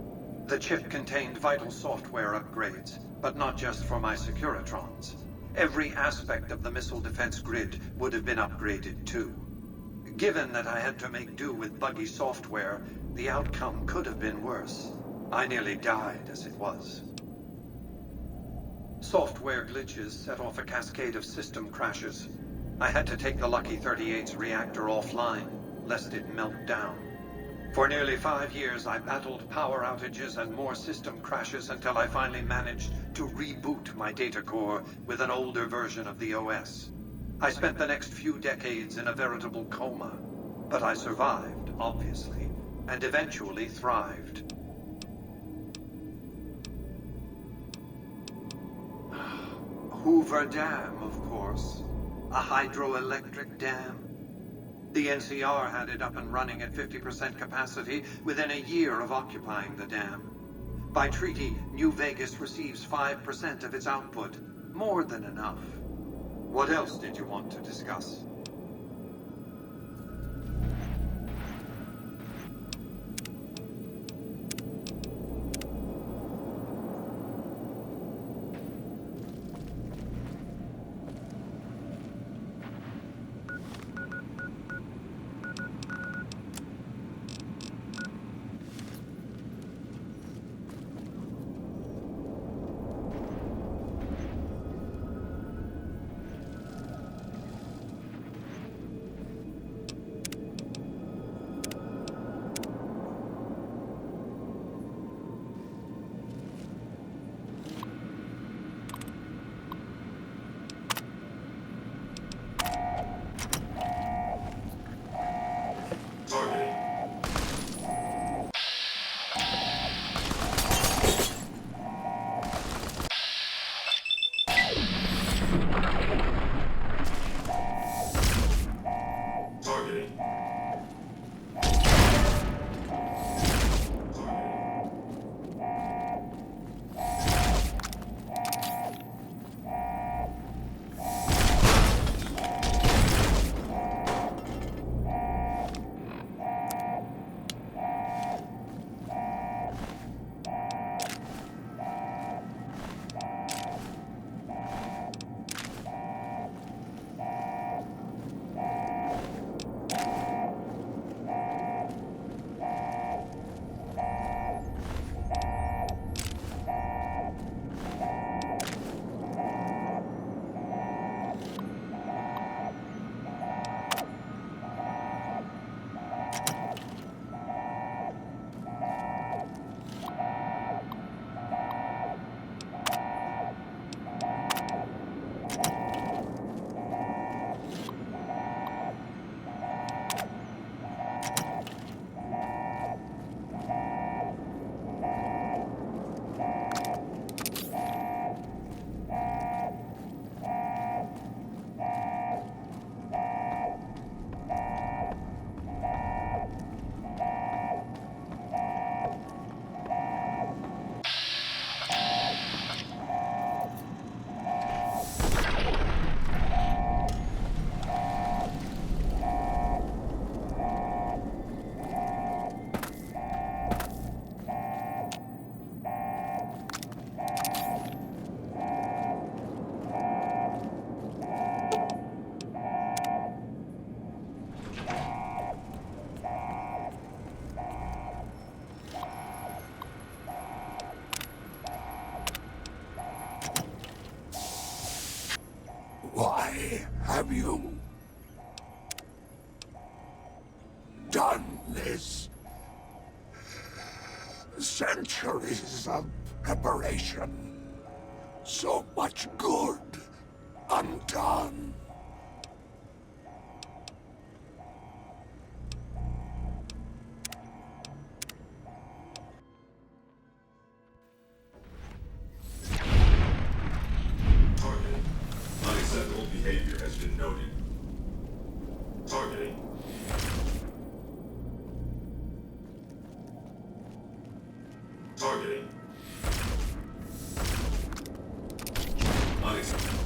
The chip contained vital software upgrades, But not just for my Securitrons. Every aspect of the missile defense grid would have been upgraded too. Given that I had to make do with buggy software, the outcome could have been worse. I nearly died as it was. Software glitches set off a cascade of system crashes. I had to take the Lucky 38's reactor offline, lest it melt down. For nearly 5 years, I battled power outages and more system crashes until I finally managed to reboot my data core with an older version of the OS. I spent the next few decades in a veritable coma, but I survived, obviously, and eventually thrived. Hoover Dam, of course. A hydroelectric dam. The NCR had it up and running at 50% capacity within a year of occupying the dam. By treaty, New Vegas receives 5% of its output. More than enough. What else did you want to discuss? Why have you done this? Centuries of preparation. So much good undone. Targeting. Unacceptable behavior has been noted. Targeting. Targeting. Unacceptable.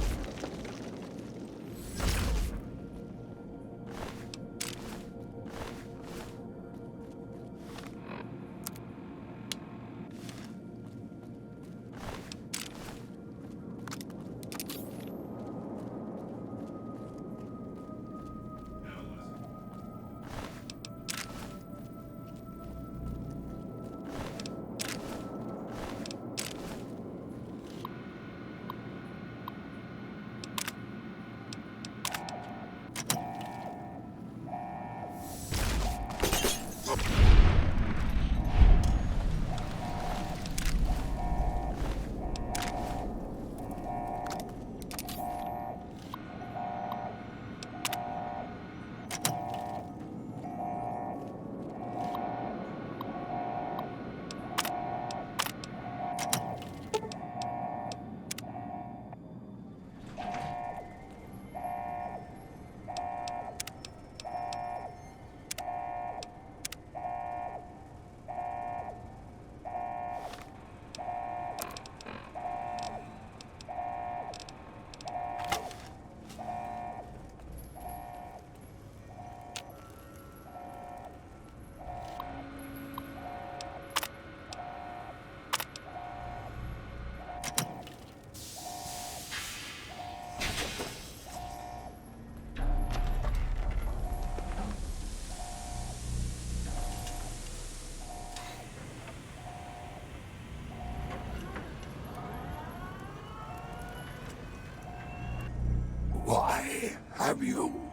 Why have you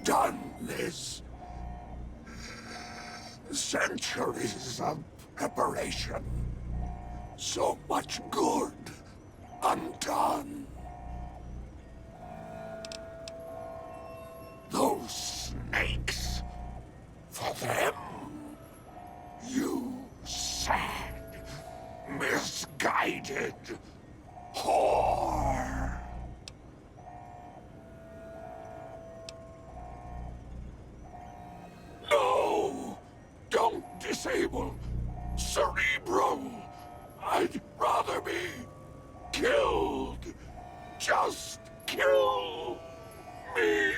done this? Centuries of preparation. So much good undone. Those snakes. For them, you sad, misguided whore. No! Don't disable Cerebro! I'd rather be killed. Just kill me.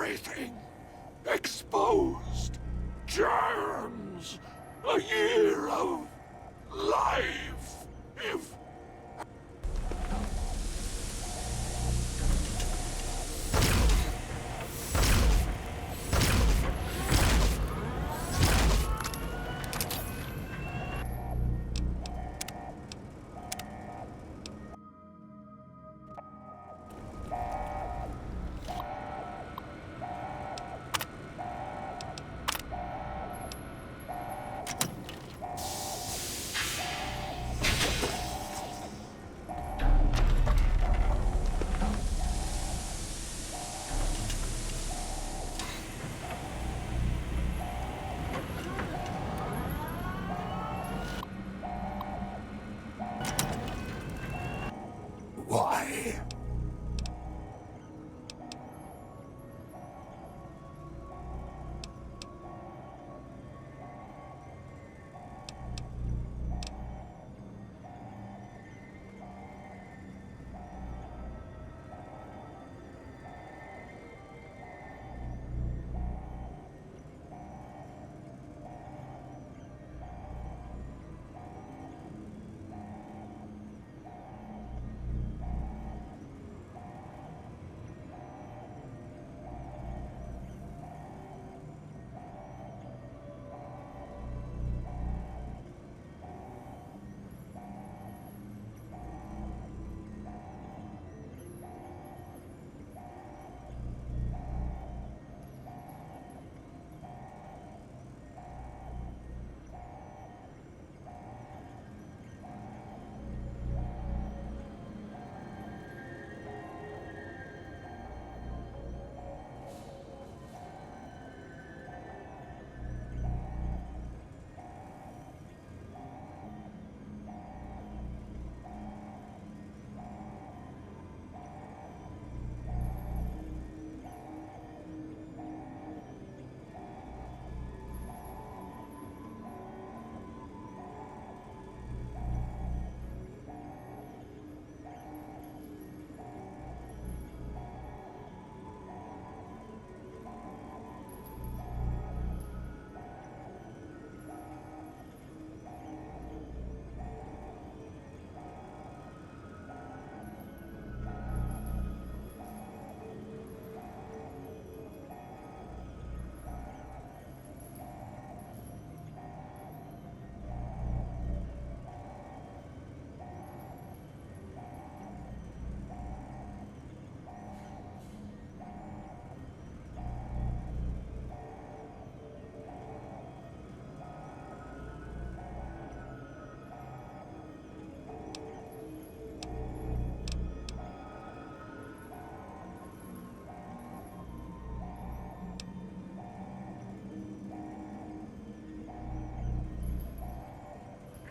everything. Exposed. Germs. A year of life. If... Why?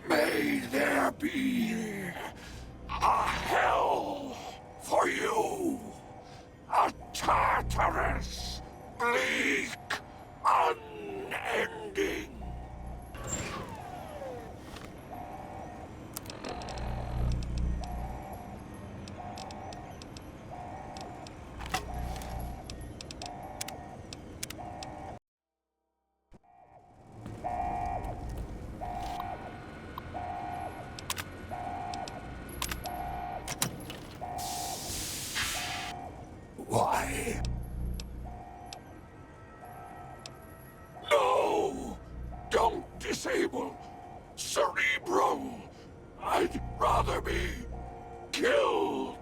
May there be a hell for you. A Tartarus, bleak, unending. Why? No! Don't disable Cerebro! I'd rather be killed!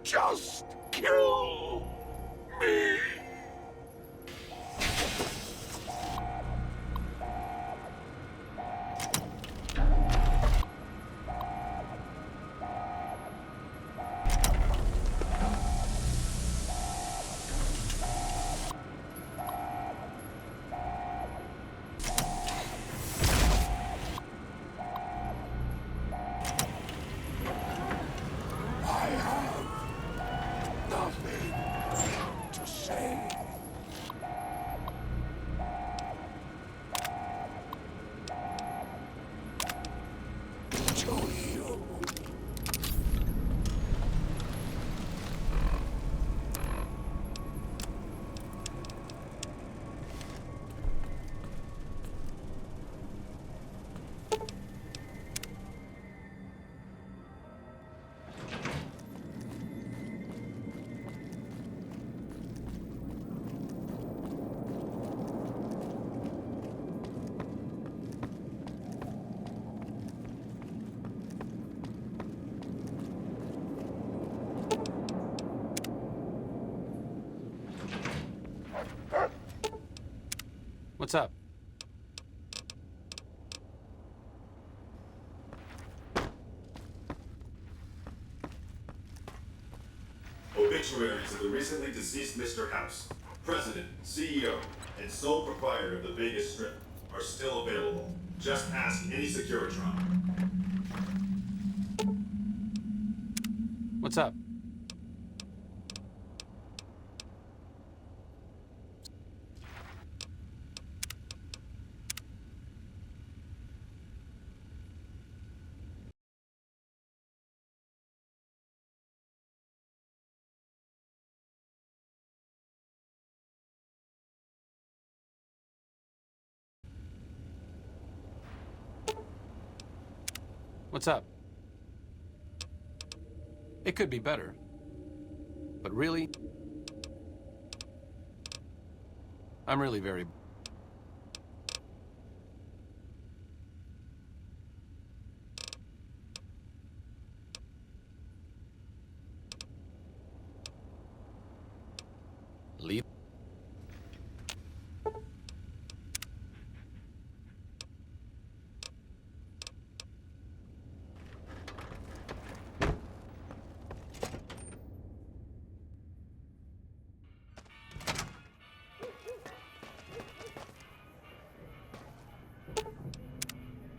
Just kill me! I have nothing. What's up? Obituaries of the recently deceased Mr. House, President, CEO, and sole proprietor of the Vegas Strip, are still available. Just ask any Securitron. What's up? What's up? It could be better. But really, I'm really very... Leave.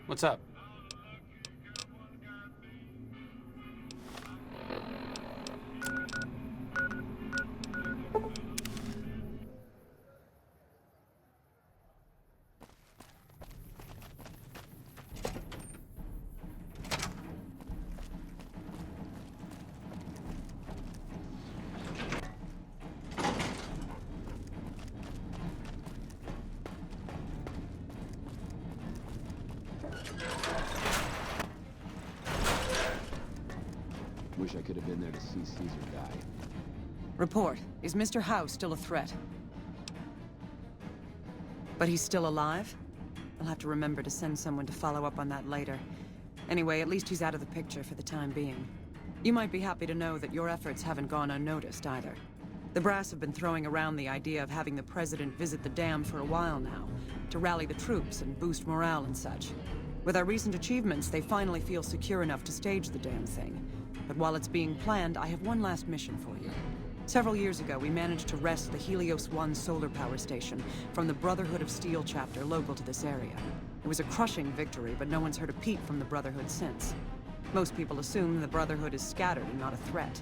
What's up? Wish I could have been there to see Caesar die. Report. Is Mr. House still a threat? But he's still alive? I'll have to remember to send someone to follow up on that later. Anyway, at least he's out of the picture for the time being. You might be happy to know that your efforts haven't gone unnoticed either. The brass have been throwing around the idea of having the president visit the dam for a while now, to rally the troops and boost morale and such. With our recent achievements, they finally feel secure enough to stage the damn thing. But while it's being planned, I have one last mission for you. Several years ago, we managed to wrest the Helios 1 solar power station from the Brotherhood of Steel chapter local to this area. It was a crushing victory, but no one's heard a peep from the Brotherhood since. Most people assume the Brotherhood is scattered and not a threat.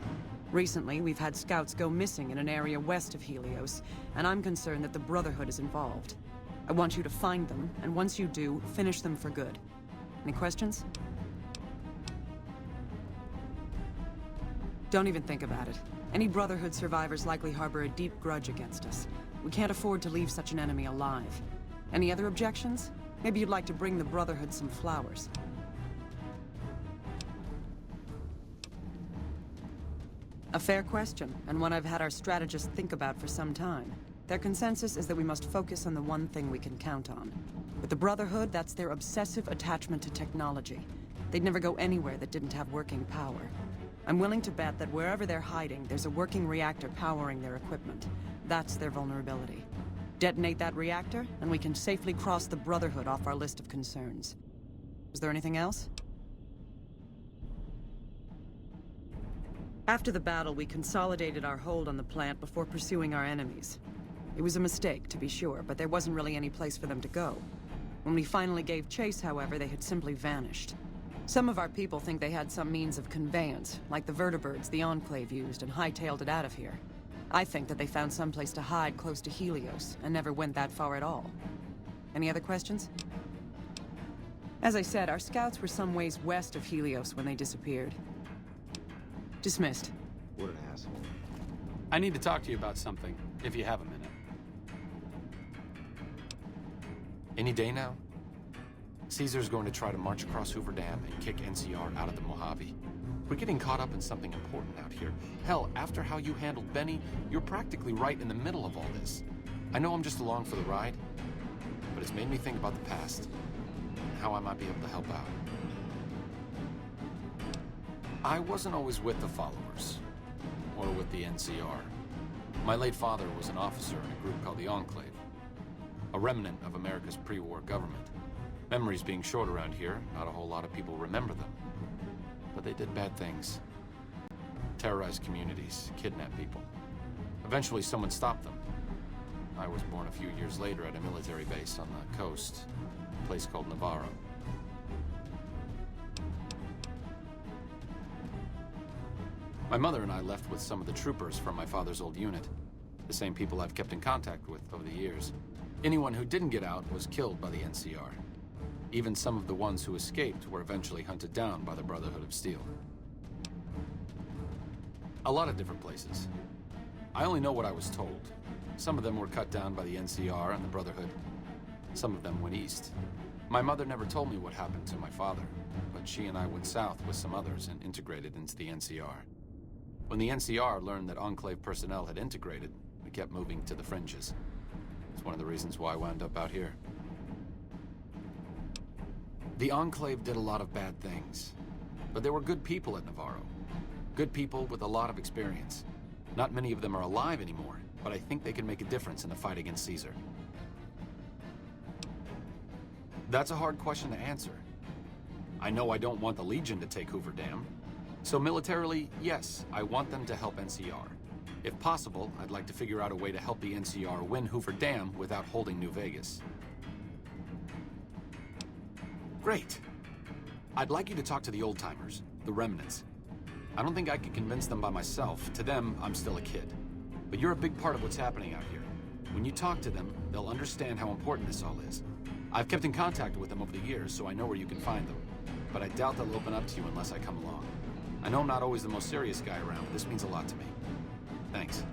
Recently, we've had scouts go missing in an area west of Helios, and I'm concerned that the Brotherhood is involved. I want you to find them, and once you do, finish them for good. Any questions? Don't even think about it. Any Brotherhood survivors likely harbor a deep grudge against us. We can't afford to leave such an enemy alive. Any other objections? Maybe you'd like to bring the Brotherhood some flowers. A fair question, and one I've had our strategists think about for some time. Their consensus is that we must focus on the one thing we can count on. With the Brotherhood, that's their obsessive attachment to technology. They'd never go anywhere that didn't have working power. I'm willing to bet that wherever they're hiding, there's a working reactor powering their equipment. That's their vulnerability. Detonate that reactor, and we can safely cross the Brotherhood off our list of concerns. Is there anything else? After the battle, we consolidated our hold on the plant before pursuing our enemies. It was a mistake, to be sure, but there wasn't really any place for them to go. When we finally gave chase, however, they had simply vanished. Some of our people think they had some means of conveyance, like the vertibirds the Enclave used, and hightailed it out of here. I think that they found someplace to hide close to Helios, and never went that far at all. Any other questions? As I said, our scouts were some ways west of Helios when they disappeared. Dismissed. What an asshole. I need to talk to you about something, if you have a minute. Any day now? Caesar's going to try to march across Hoover Dam and kick NCR out of the Mojave. We're getting caught up in something important out here. Hell, after how you handled Benny, you're practically right in the middle of all this. I know I'm just along for the ride, but it's made me think about the past and how I might be able to help out. I wasn't always with the followers, or with the NCR. My late father was an officer in a group called the Enclave. a remnant of America's pre-war government. Memories being short around here, not a whole lot of people remember them. But they did bad things. Terrorized communities, kidnapped people. Eventually someone stopped them. I was born a few years later at a military base on the coast, a place called Navarro. My mother and I left with some of the troopers from my father's old unit, the same people I've kept in contact with over the years. Anyone who didn't get out was killed by the NCR. Even some of the ones who escaped were eventually hunted down by the Brotherhood of Steel. A lot of different places. I only know what I was told. Some of them were cut down by the NCR and the Brotherhood. Some of them went east. My mother never told me what happened to my father, but she and I went south with some others and integrated into the NCR. When the NCR learned that Enclave personnel had integrated, we kept moving to the fringes. It's one of the reasons why I wound up out here. The Enclave did a lot of bad things, but there were good people at Navarro. Good people with a lot of experience. Not many of them are alive anymore, but I think they can make a difference in the fight against Caesar. That's a hard question to answer. I know I don't want the Legion to take Hoover Dam. So militarily, yes, I want them to help NCR. If possible, I'd like to figure out a way to help the NCR win Hoover Dam without holding New Vegas. Great. I'd like you to talk to the old-timers, the remnants. I don't think I could convince them by myself. To them, I'm still a kid. But you're a big part of what's happening out here. When you talk to them, they'll understand how important this all is. I've kept in contact with them over the years, so I know where you can find them. But I doubt they'll open up to you unless I come along. I know I'm not always the most serious guy around, but this means a lot to me. Thanks.